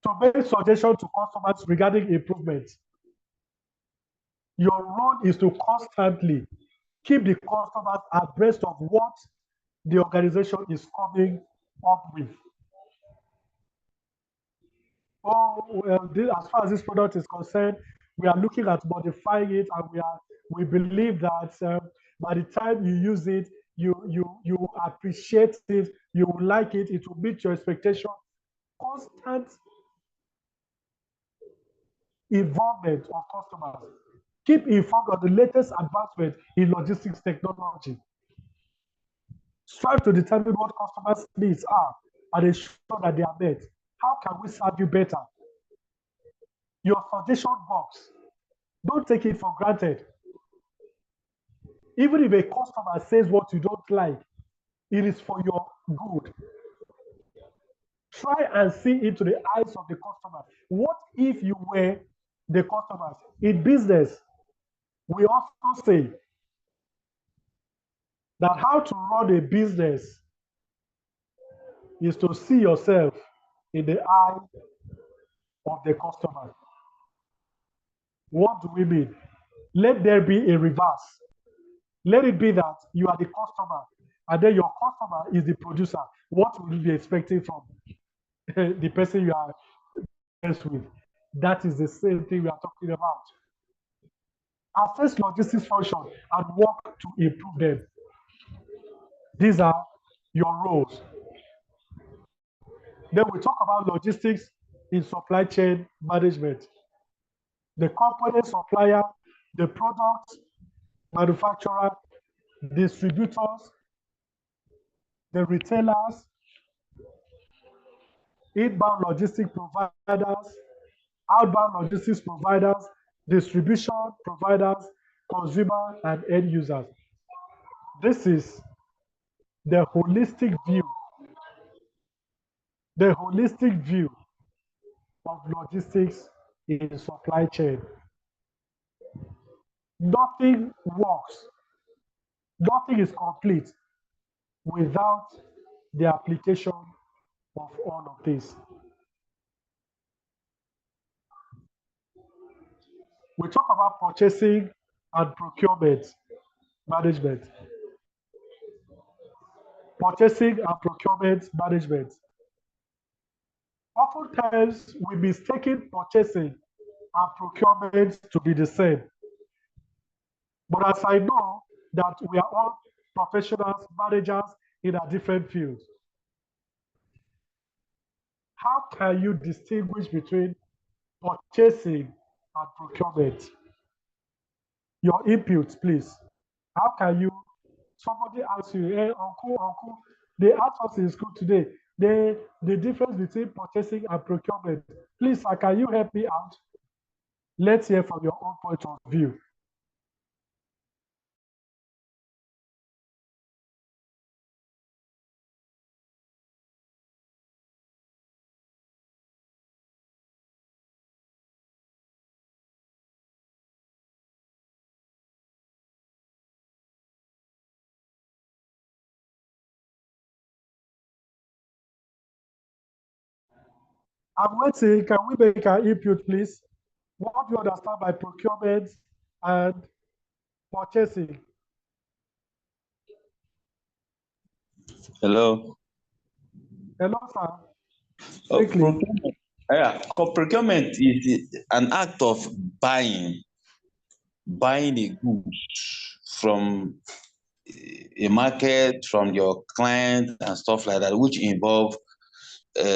to make suggestions to customers regarding improvements. Your role is to constantly keep the customers abreast of what the organization is coming up with. Oh, well, as far as this product is concerned, we are looking at modifying it, and we believe that by the time you use it, you appreciate it, you will like it, it will meet your expectation. Constant involvement of customers. Keep informed of the latest advancement in logistics technology. Strive to determine what customers' needs are and ensure that they are met. How can we serve you better? Your suggestion box, don't take it for granted. Even if a customer says what you don't like, it is for your good. Try and see into the eyes of the customer. What if you were the customers? In business, we also say that how to run a business is to see yourself in the eye of the customer. What do we mean? Let there be a reverse. Let it be that you are the customer and then your customer is the producer. What will you be expecting from the person you are with? That is the same thing we are talking about. Assess logistics function and work to improve them. These are your roles. Then we talk about logistics in supply chain management. The component supplier, the product manufacturer, distributors, the retailers, inbound logistics providers, outbound logistics providers, distribution providers, consumer and end users. This is the holistic view of logistics in supply chain. Nothing works, nothing is complete without the application of all of this. We talk about purchasing and procurement management. Purchasing and procurement management. Oftentimes, we mistaken purchasing and procurement to be the same. But as I know that we are all professionals, managers in our different fields, how can you distinguish between purchasing and procurement? Your inputs, please. How can you, somebody asks you, hey, uncle, they asked us in school today, the difference between purchasing and procurement. Please, sir, can you help me out? Let's hear from your own point of view. I'm waiting. Can we make an input, please? What do you understand by procurement and purchasing? Hello. Hello, sir. Procurement, procurement is an act of buying a goods from a market, from your client and stuff like that, which involve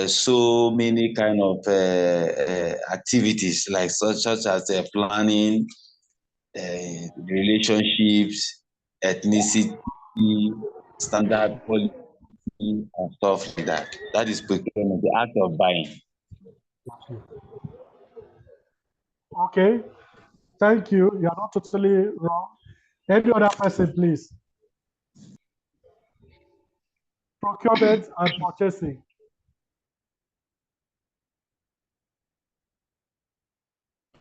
so many kind of activities like such as planning, relationships, ethnicity, standard policy, and stuff like that. That is procurement, the act of buying. Okay, thank you. You are not totally wrong. Any other person, please? Procurement and purchasing.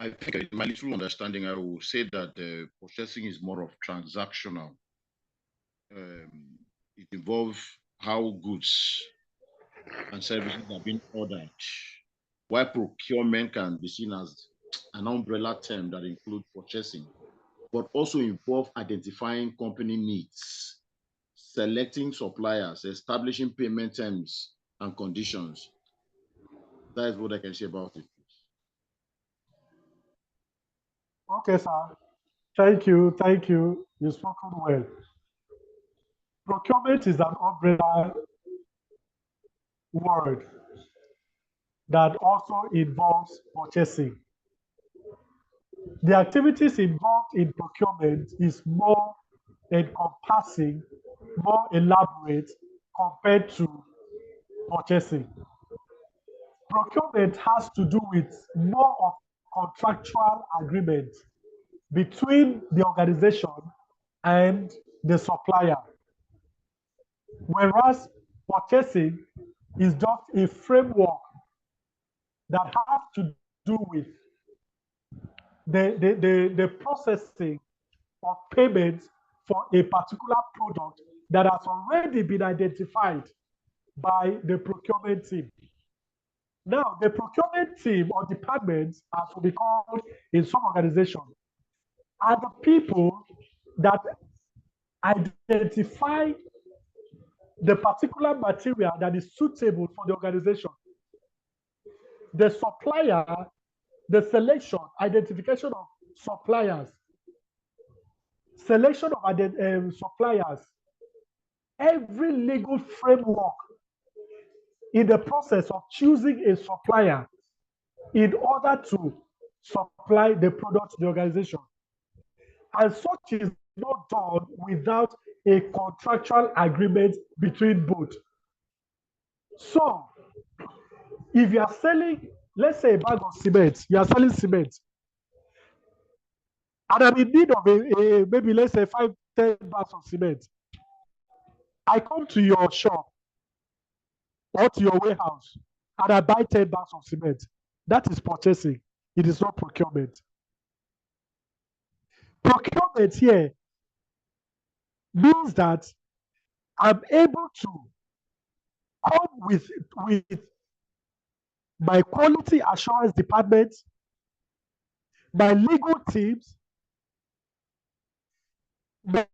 I think in my little understanding, I will say that purchasing is more of transactional. It involves how goods and services are being ordered, while procurement can be seen as an umbrella term that includes purchasing, but also involve identifying company needs, selecting suppliers, establishing payment terms and conditions. That is what I can say about it. Okay, sir. Thank you. Thank you. You've spoken well. Procurement is an umbrella word that also involves purchasing. The activities involved in procurement is more encompassing, more elaborate compared to purchasing. Procurement has to do with more of contractual agreement between the organization and the supplier, whereas purchasing is just a framework that has to do with the processing of payments for a particular product that has already been identified by the procurement team. Now, the procurement team or department, as will be called in some organizations, are the people that identify the particular material that is suitable for the organization. The supplier, the selection, identification of suppliers, selection of suppliers, every legal framework in the process of choosing a supplier in order to supply the product to the organization. And such is not done without a contractual agreement between both. So, if you are selling, let's say a bag of cement, you are selling cement, and I'm in need of maybe let's say 5, 10 bags of cement. I come to your shop or to your warehouse and I buy 10 bags of cement. That is purchasing. It is not procurement. Procurement here means that I'm able to come with my quality assurance department, my legal teams, my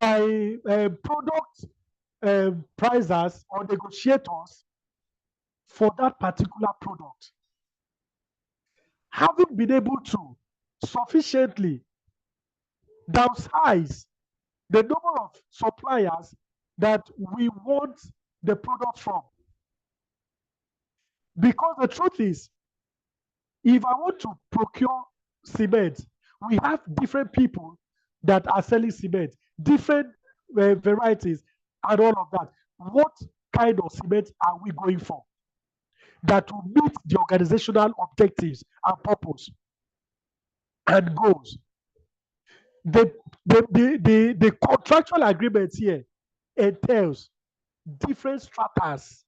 product pricers or negotiators for that particular product. Having been able to sufficiently downsize the number of suppliers that we want the product from. Because the truth is, if I want to procure cement, we have different people that are selling cement, different varieties, and all of that. What kind of cement are we going for that will meet the organizational objectives and purpose? and goals. The contractual agreement here entails different stratas,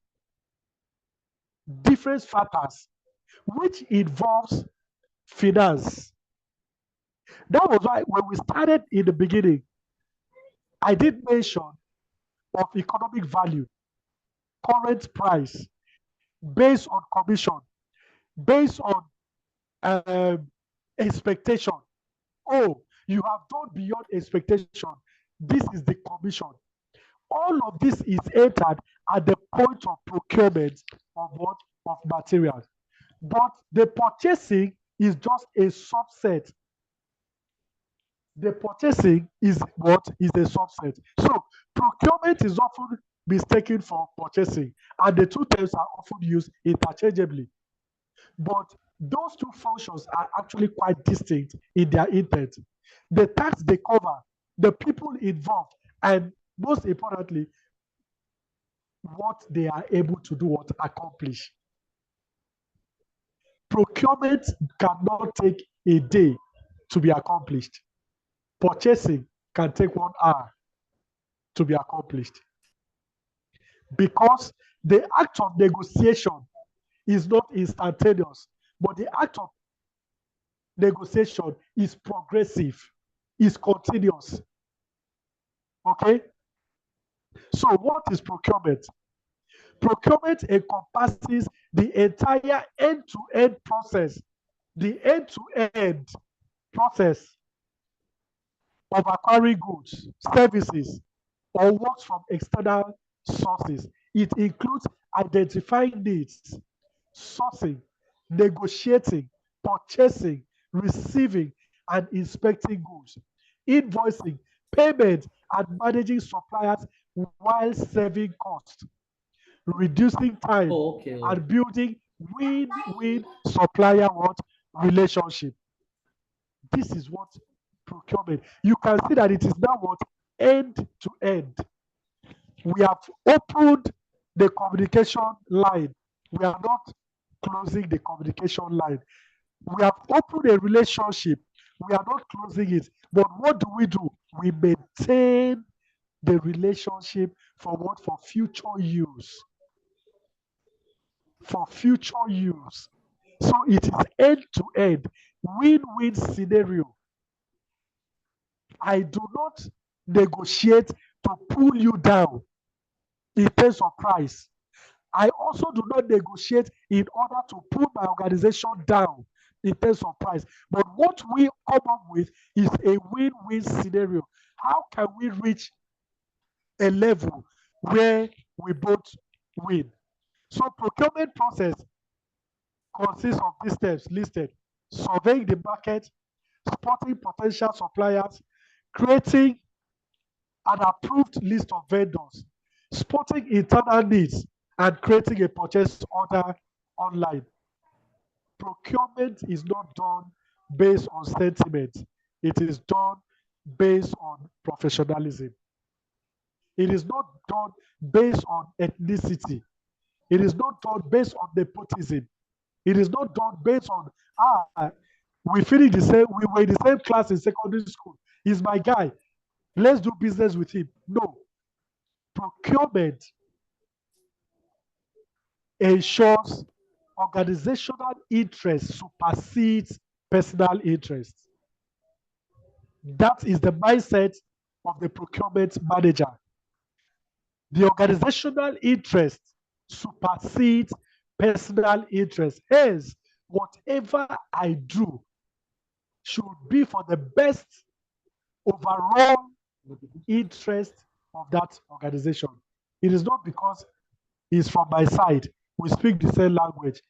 which involves finance. That was why when we started in the beginning, I did mention of economic value, current price, based on commission, based on expectation. Oh, you have done beyond expectation. This is the commission. All of this is entered at the point of procurement of what? Of materials. But the purchasing is just a subset. The purchasing is what? Is a subset. So procurement is often mistaken for purchasing, and the two terms are often used interchangeably. But those two functions are actually quite distinct in their intent. The tasks they cover, the people involved, and most importantly, what they are able to do, what accomplish. Procurement cannot take a day to be accomplished. Purchasing can take 1 hour to be accomplished. Because the act of negotiation is not instantaneous, but the act of negotiation is progressive, is continuous. Okay? So what is procurement? Procurement encompasses the entire end-to-end process, the end-to-end process of acquiring goods, services, or works from external sources. It includes identifying needs, sourcing, negotiating, purchasing, receiving, and inspecting goods, invoicing, payment, and managing suppliers while saving costs, reducing time, and building win-win supplier what? Relationship. This is what procurement. You can see that it is now what? End to end. We have opened the communication line. We are not closing the communication line. We have opened a relationship. We are not closing it. But what do? We maintain the relationship for what? For future use. For future use. So it is end to end, win-win scenario. I do not negotiate to pull you down in terms of price. I also do not negotiate in order to pull my organization down in terms of price. But what we come up with is a win-win scenario. How can we reach a level where we both win? So procurement process consists of these steps listed: surveying the market, spotting potential suppliers, creating an approved list of vendors, spotting internal needs, and creating a purchase order online. Procurement is not done based on sentiment. It is done based on professionalism. It is not done based on ethnicity. It is not done based on nepotism. It is not done based on, we finished the same, we were in the same class in secondary school. He's my guy. Let's do business with him. No. Procurement ensures organizational interest supersedes personal interest. That is the mindset of the procurement manager. The organizational interest supersedes personal interest. Hence, whatever I do should be for the best overall interest of that organization. It is not because he's from my side, we speak the same language.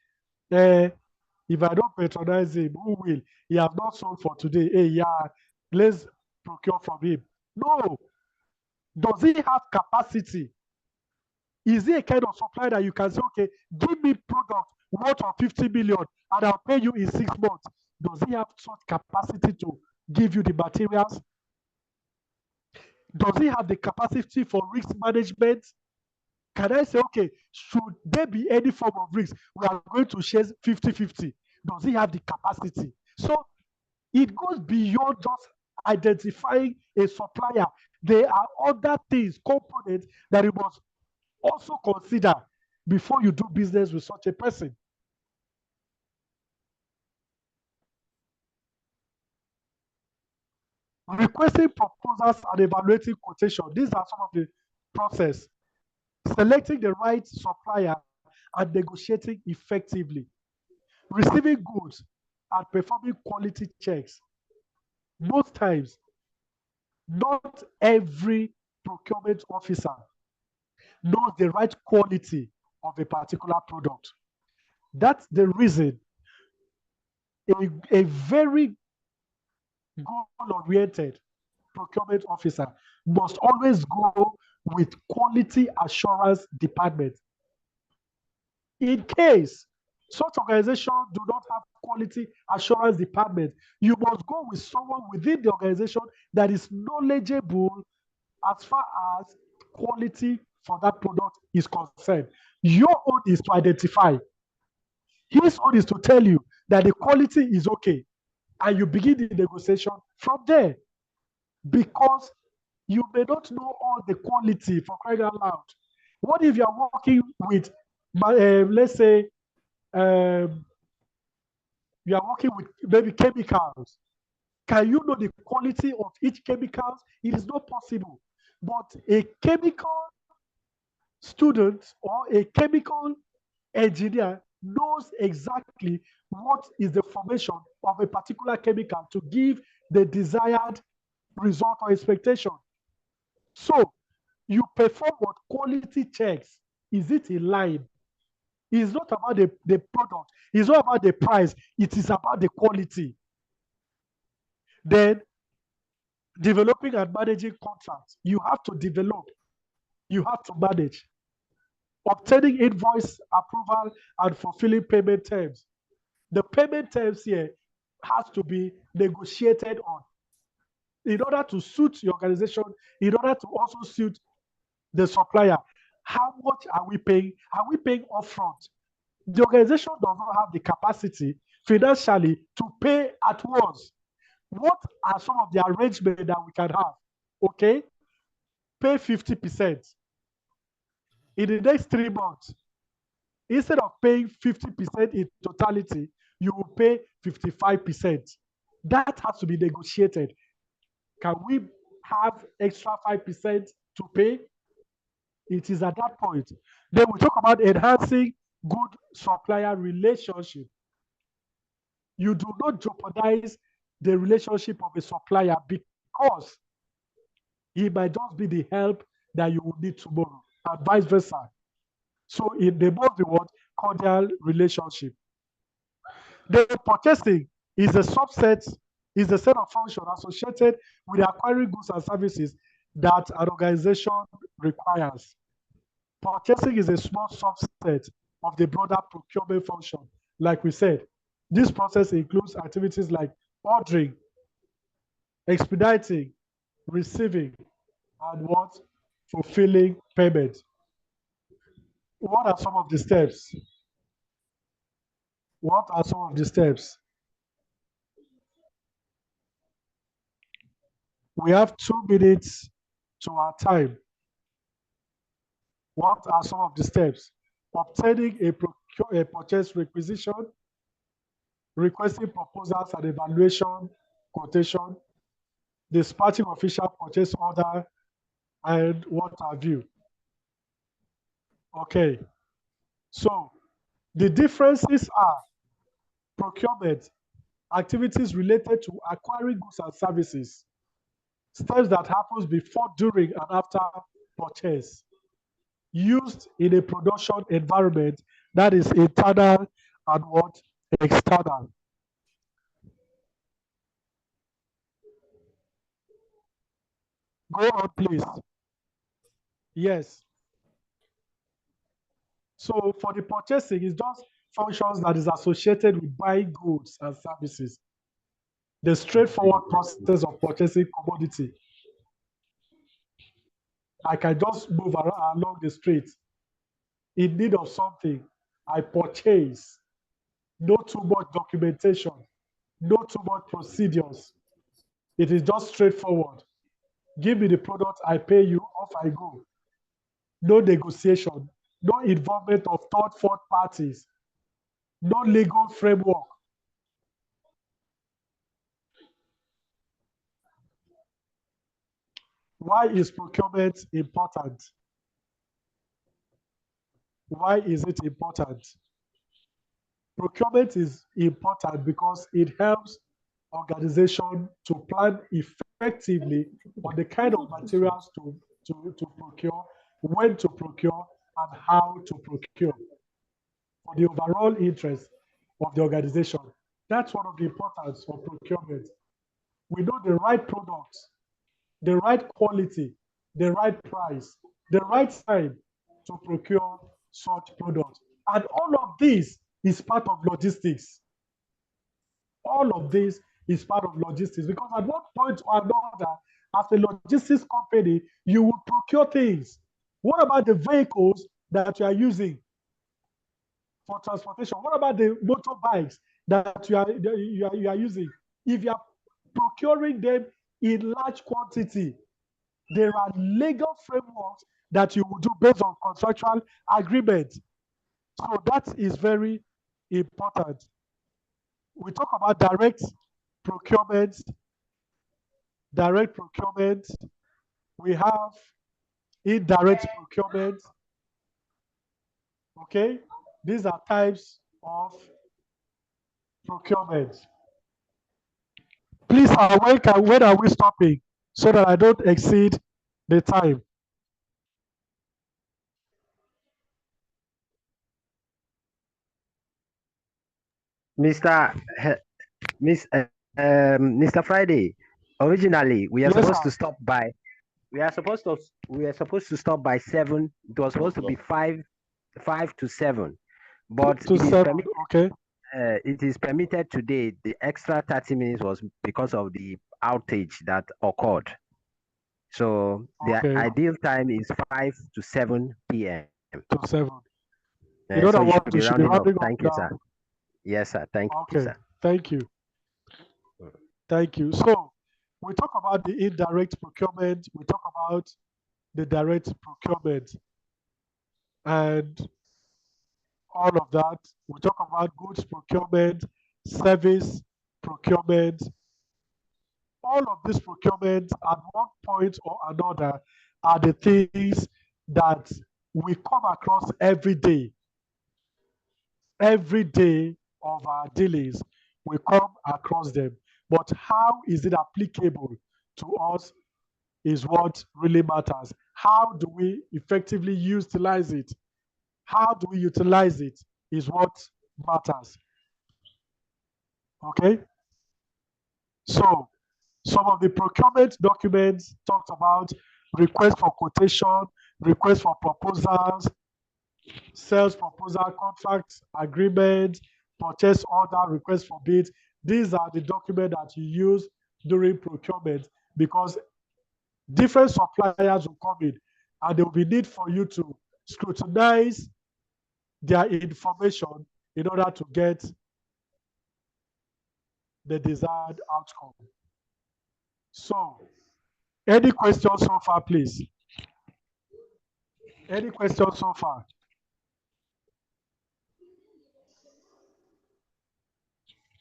If I don't patronize him, who will? He has not sold for today. Hey, yeah, let's procure from him. No. Does he have capacity? Is he a kind of supplier that you can say, okay, give me product worth of 50 million and I'll pay you in 6 months? Does he have such capacity to give you the materials? Does he have the capacity for risk management? Can I say, okay, should there be any form of risk, we are going to share 50-50? Does he have the capacity? So It goes beyond just identifying a supplier. There are other things, components that you must also consider before you do business with such a person. Requesting proposals and evaluating quotation. These are some of the process. Selecting the right supplier and negotiating effectively. Receiving goods and performing quality checks. Most times, not every procurement officer knows the right quality of a particular product. That's the reason a very goal-oriented procurement officer must always go with quality assurance department. In case such organizations do not have quality assurance department, you must go with someone within the organization that is knowledgeable as far as quality for that product is concerned. Your own is to identify. His own is to tell you that the quality is okay, and you begin the negotiation from there. Because you may not know all the quality for crying out loud. What if you are working with, let's say, you are working with maybe chemicals? Can you know the quality of each chemical? It is not possible. But a chemical student or a chemical engineer knows exactly what is the formation of a particular chemical to give the desired result or expectation. So you perform what quality checks. Is it in line? It's not about the product. It's not about the price. It is about the quality. Then developing and managing contracts. You have to develop. You have to manage. Obtaining invoice approval and fulfilling payment terms. The payment terms here has to be negotiated on in order to suit your organization, in order to also suit the supplier. How much are we paying? Are we paying upfront? The organization does not have the capacity financially to pay at once. What are some of the arrangements that we can have? Okay, pay 50%. In the next 3 months, instead of paying 50% in totality, you will pay 55%. That has to be negotiated. Can we have extra 5% to pay? It is at that point. Then we talk about enhancing good supplier relationship. You do not jeopardize the relationship of a supplier because he might just be the help that you will need tomorrow, and vice versa. So they must be what? Cordial relationship. The purchasing is a subset, is a set of functions associated with acquiring goods and services that an organization requires. Purchasing is a small subset of the broader procurement function. Like we said, this process includes activities like ordering, expediting, receiving, and what? Fulfilling payment. What are some of the steps? What are some of the steps? We have 2 minutes to our time. What are some of the steps? Obtaining a purchase requisition, requesting proposals and evaluation quotation, dispatching official purchase order, and what have you. Okay, so the differences are procurement, activities related to acquiring goods and services, steps that happens before, during, and after purchase, used in a production environment that is internal and what? External. Go on, please. Yes. So for the purchasing, it's just functions that is associated with buying goods and services. The straightforward process of purchasing commodity. I can just move around along the street in need of something. I purchase. No too much documentation. No too much procedures. It is just straightforward. Give me the product, I pay you, off I go. No negotiation, no involvement of third, fourth parties, no legal framework. Why is procurement important? Why is it important? Procurement is important because it helps organization to plan effectively on the kind of materials to procure, when to procure, and how to procure for the overall interest of the organization. That's one of the importance of procurement. We know the right products, the right quality, the right price, the right time to procure such products. And all of this is part of logistics. All of this is part of logistics because at one point or another, as a logistics company, you will procure things. What about the vehicles that you are using for transportation? What about the motorbikes that you are using? If you are procuring them in large quantity, there are legal frameworks that you will do based on contractual agreement. So that is very important. We talk about direct procurement. We have indirect procurement. Okay, these are types of procurement. Please, when are we stopping so that I don't exceed the time? Mr. Mr. Friday, originally we are Yes, supposed sir. to stop by. We are supposed to stop by 7. It was supposed to be 5 to 7, but To 7, okay. it is permitted today. The extra 30 minutes was because of the outage that occurred. So the Okay. ideal time is 5 to 7 p.m. To 7. In So other you should words, be we should be rounding up. rounding up Thank you, now. sir. Yes, sir. Thank you, Okay. sir. Thank you. Thank you. So we talk about the indirect procurement, we talk about the direct procurement, and all of that. We talk about goods procurement, service procurement. All of these procurement at one point or another are the things that we come across every day. Every day of our dealings, we come across them. But how is it applicable to us is what really matters. How do we effectively utilize it? How do we utilize it is what matters. Okay? So, some of the procurement documents talked about request for quotation, request for proposals, sales proposal, contract agreement, purchase order, request for bids. These are the documents that you use during procurement because different suppliers will come in and there will be need for you to scrutinize their information in order to get the desired outcome. So, any questions so far, please? Any questions so far?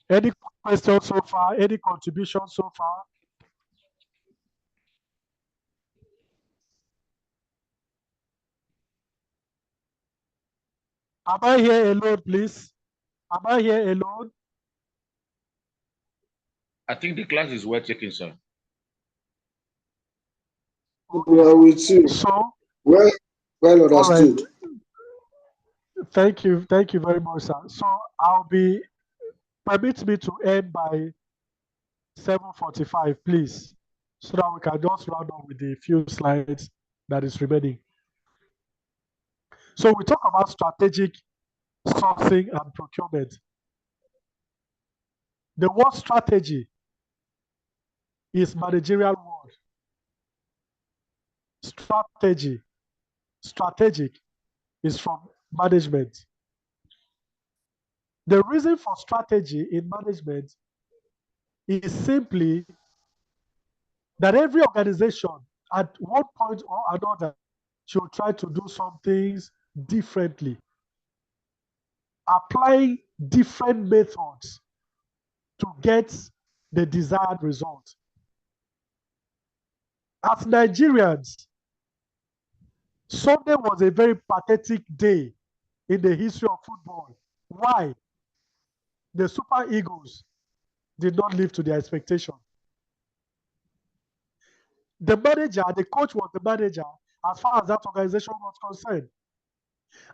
Any questions so far? Any contributions so far? Am I here alone, please? Am I here alone? I think the class is well taken, sir. We are with you. So, well all right. understood. Thank you very much, sir. So permit me to end by 7:45, please, so that we can just round up with the few slides that is remaining. So we talk about strategic sourcing and procurement. The word strategy is managerial word. Strategic is from management. The reason for strategy in management is simply that every organization at one point or another should try to do some things differently, applying different methods to get the desired result. As Nigerians, Sunday was a very pathetic day in the history of football. Why? The Super Eagles did not live to their expectation. The manager, the coach was the manager as far as that organization was concerned.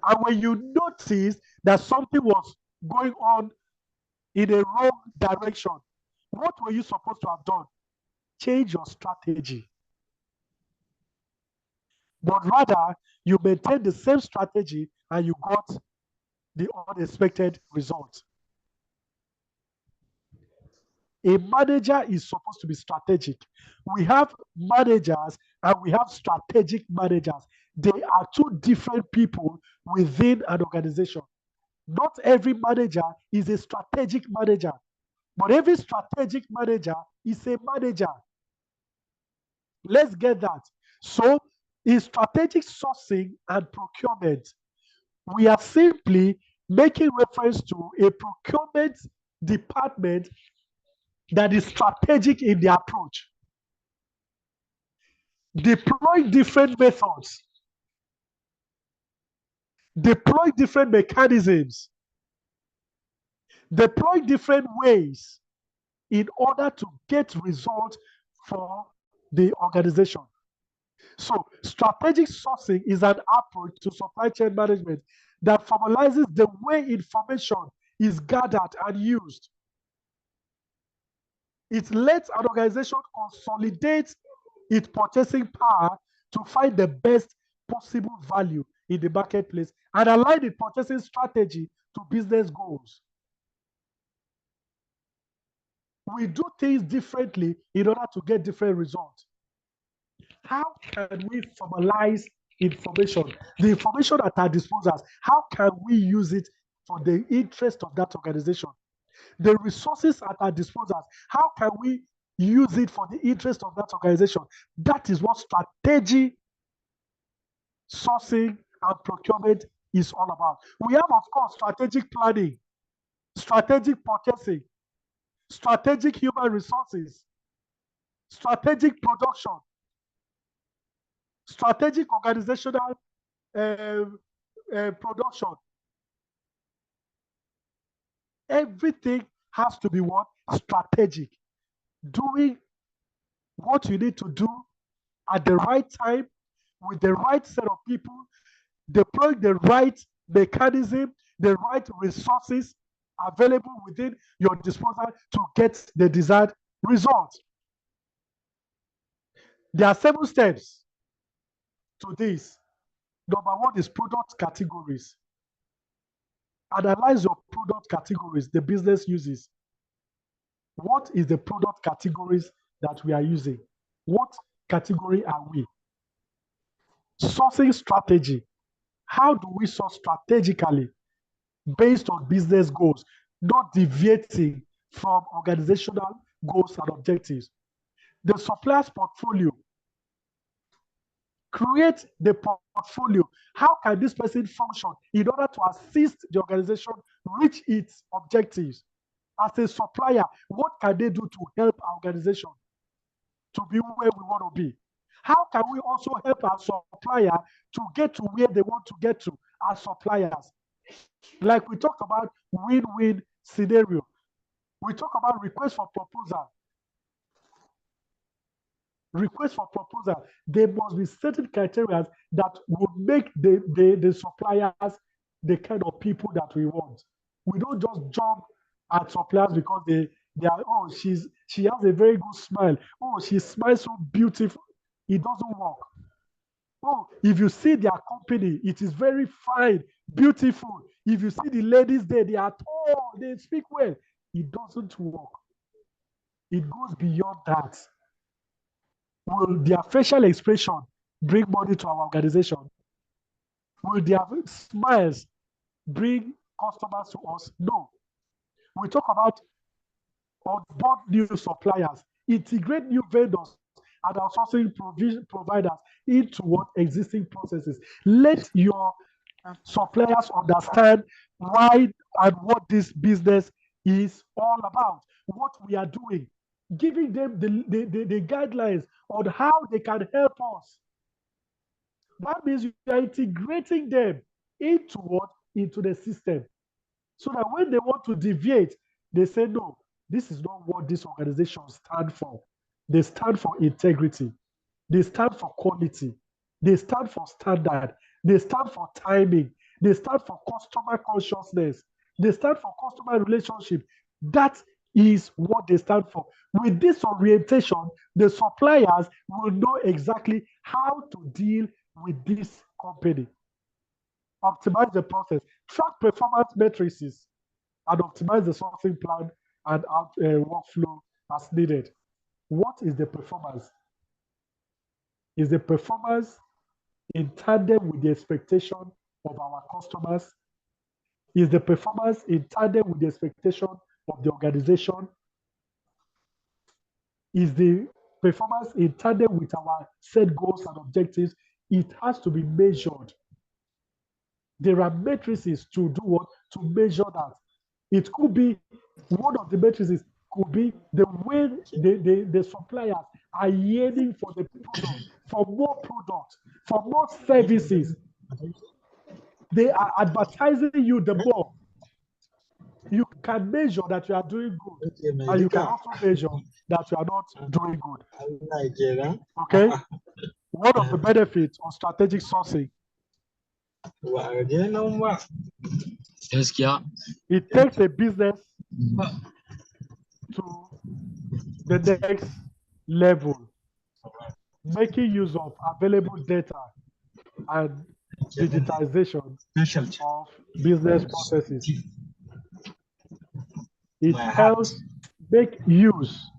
And when you notice that something was going on in a wrong direction, what were you supposed to have done? Change your strategy. But rather, you maintain the same strategy and you got the unexpected result. A manager is supposed to be strategic. We have managers and we have strategic managers. They are two different people within an organization. Not every manager is a strategic manager, but every strategic manager is a manager. Let's get that. So, in strategic sourcing and procurement, we are simply making reference to a procurement department that is strategic in the approach. Deploy different methods, deploy different mechanisms, deploy different ways in order to get results for the organization. So, strategic sourcing is an approach to supply chain management that formalizes the way information is gathered and used. It lets an organization consolidate its purchasing power to find the best possible value in the marketplace and align the purchasing strategy to business goals. We do things differently in order to get different results. How can we formalize information? The information at our disposal, how can we use it for the interest of that organization? The resources at our disposal, how can we use it for the interest of that organization? That is what strategy, sourcing, and procurement is all about. We have, of course, strategic planning, strategic purchasing, strategic human resources, strategic production, strategic organizational production. Everything has to be what? Strategic. Doing what you need to do at the right time with the right set of people, deploying the right mechanism, the right resources available within your disposal to get the desired result. There are 7 steps to this. Number 1 is product categories. Analyze your product categories the business uses. What is the product categories that we are using? What category are we? Sourcing strategy. How do we source strategically based on business goals, not deviating from organizational goals and objectives? The supplier's portfolio. Create the portfolio. How can this person function in order to assist the organization reach its objectives? As a supplier, what can they do to help our organization to be where we want to be? How can we also help our supplier to get to where they want to get to as suppliers? Like we talked about win-win scenario. We talk about request for proposal. Request for proposal. There must be certain criteria that will make the suppliers the kind of people that we want. We don't just jump at suppliers because they are, oh, she has a very good smile. Oh, she smiles so beautiful. It doesn't work. Oh, if you see their company, it is very fine, beautiful. If you see the ladies there, they are tall, they speak well. It doesn't work. It goes beyond that. Will their facial expression bring money to our organization? Will their smiles bring customers to us? No. We talk about onboard new suppliers, integrate new vendors and outsourcing providers into what existing processes. Let your suppliers understand why and what this business is all about, what we are doing, giving them the guidelines on how they can help us. That means you are integrating them into what? Into the system. So that when they want to deviate, they say, no, this is not what this organization stands for. They stand for integrity. They stand for quality. They stand for standard. They stand for timing. They stand for customer consciousness. They stand for customer relationship. That is what they stand for. With this orientation, the suppliers will know exactly how to deal with this company. Optimize the process, track performance metrics, and optimize the sourcing plan and workflow as needed. What is the performance? Is the performance in tandem with the expectation of our customers? Is the performance in tandem with the expectation of the organization? Is the performance in tandem with our set goals and objectives? It has to be measured. There are matrices to do what? To measure that. It could be, one of the matrices could be the way the suppliers are yearning for the product, for more product, for more services. They are advertising you the more. You can measure that you are doing good, and you can also measure that you are not doing good. Okay? One of the benefits of strategic sourcing, it takes a business to the next level, making use of available data and digitization of business processes. It helps make use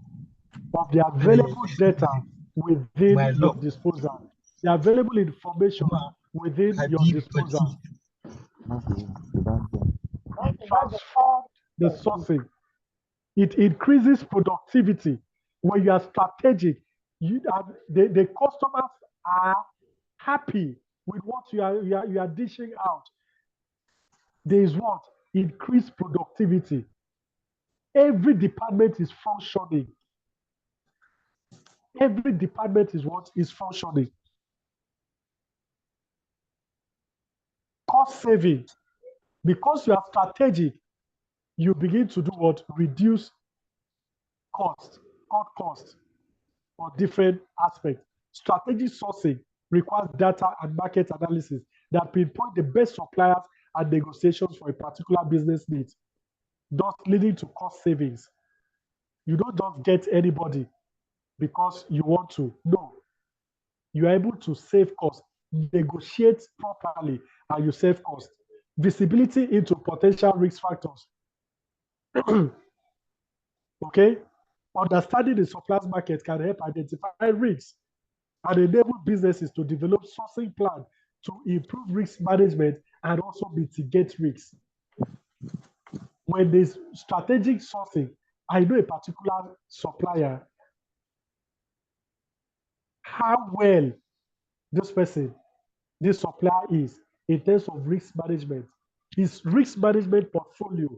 of the available data within your disposal, the available information within your disposal. It transforms the sourcing. It increases productivity. When you are strategic, the customers are happy with what you are dishing out. There is what? Increased productivity. Every department is functioning. Every department is what? Is functioning. Cost saving. Because you are strategic, you begin to do what? Reduce cost, cut cost for different aspects. Strategic sourcing requires data and market analysis that pinpoint the best suppliers and negotiations for a particular business need, thus leading to cost savings. You don't just get anybody because you want to. No. You are able to save costs, negotiate properly, and you save costs. Visibility into potential risk factors. Okay? Understanding the suppliers market can help identify risks and enable businesses to develop sourcing plans to improve risk management and also mitigate risks. When there's strategic sourcing, I know a particular supplier, how well this supplier is in terms of risk management, his risk management portfolio,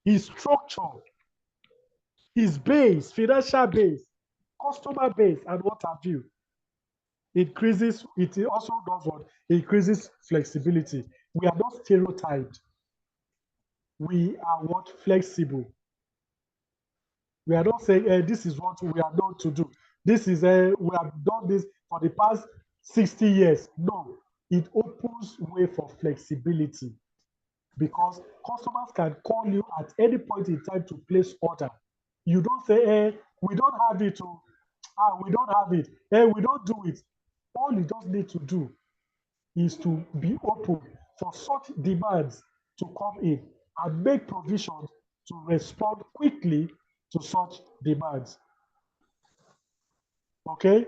his structure, his base, financial base, customer base, and what have you. It also does what? Increases flexibility. We are not stereotyped. We are what? Flexible. We are not saying, this is what we are known to do. This is, we have done this for the past 60 years. No, it opens way for flexibility because customers can call you at any point in time to place order. You don't say, we don't have it. We don't have it. We don't do it. All you just need to do is to be open for such demands to come in and make provisions to respond quickly to such demands. Okay?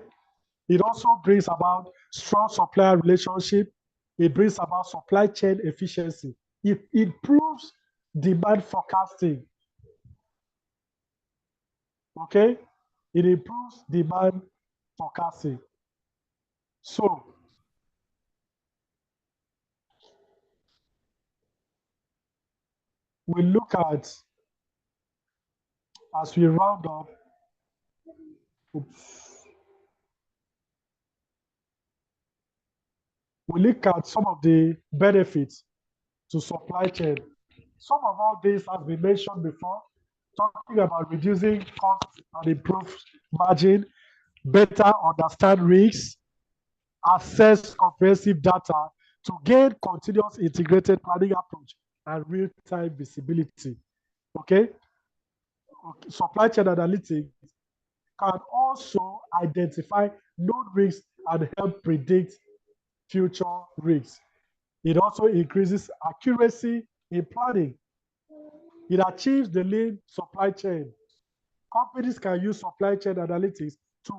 It also brings about strong supplier relationship. It brings about supply chain efficiency. It improves demand forecasting. Okay? It improves demand forecasting. So, we look at, as we round up, we look at some of the benefits to supply chain. Some of all this has been mentioned before, talking about reducing costs and improve margin, better understand risks, access comprehensive data to gain continuous integrated planning approach and real-time visibility. Okay? Supply chain analytics can also identify known risks and help predict future risks. It also increases accuracy in planning. It achieves the lean supply chain. Companies can use supply chain analytics to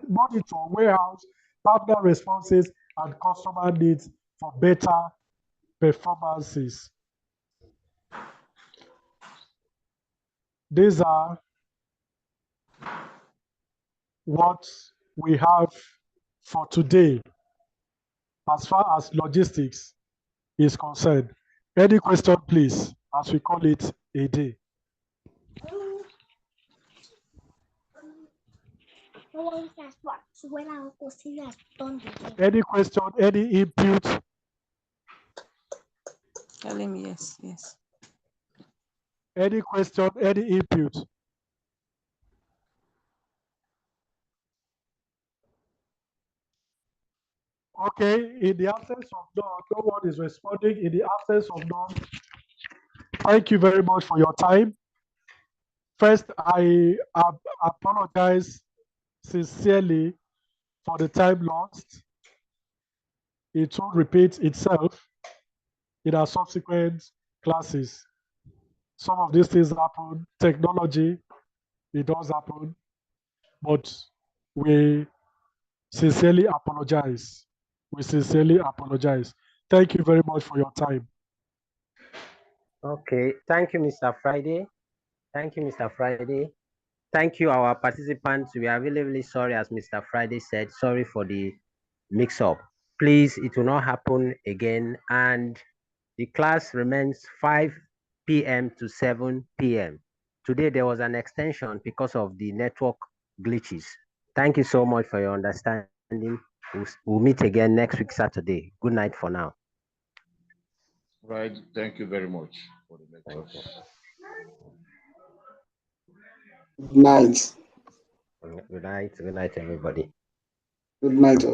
monitor warehouse, partner responses, and customer needs for better performances. These are what we have for today as far as logistics is concerned. Any question, please, as we call it a day. Any question, any input? Tell him yes, yes. Any question, any input? Okay, in the absence of none, no one is responding. In the absence of none, thank you very much for your time. First, I apologize sincerely for the time lost. It will repeat itself in our subsequent classes. Some of these things happen, technology, it does happen, but we sincerely apologize. We sincerely apologize. Thank you very much for your time. Okay, thank you, Mr. Friday. Thank you, Mr. Friday. Thank you, our participants. We are really, really sorry, as Mr. Friday said, sorry for the mix-up. Please, it will not happen again. And the class remains 5 p.m. to 7 p.m. Today, there was an extension because of the network glitches. Thank you so much for your understanding. We'll meet again next week, Saturday. Good night for now. Right. Thank you very much for the lectures. Good night. Good night. Good night, everybody. Good night.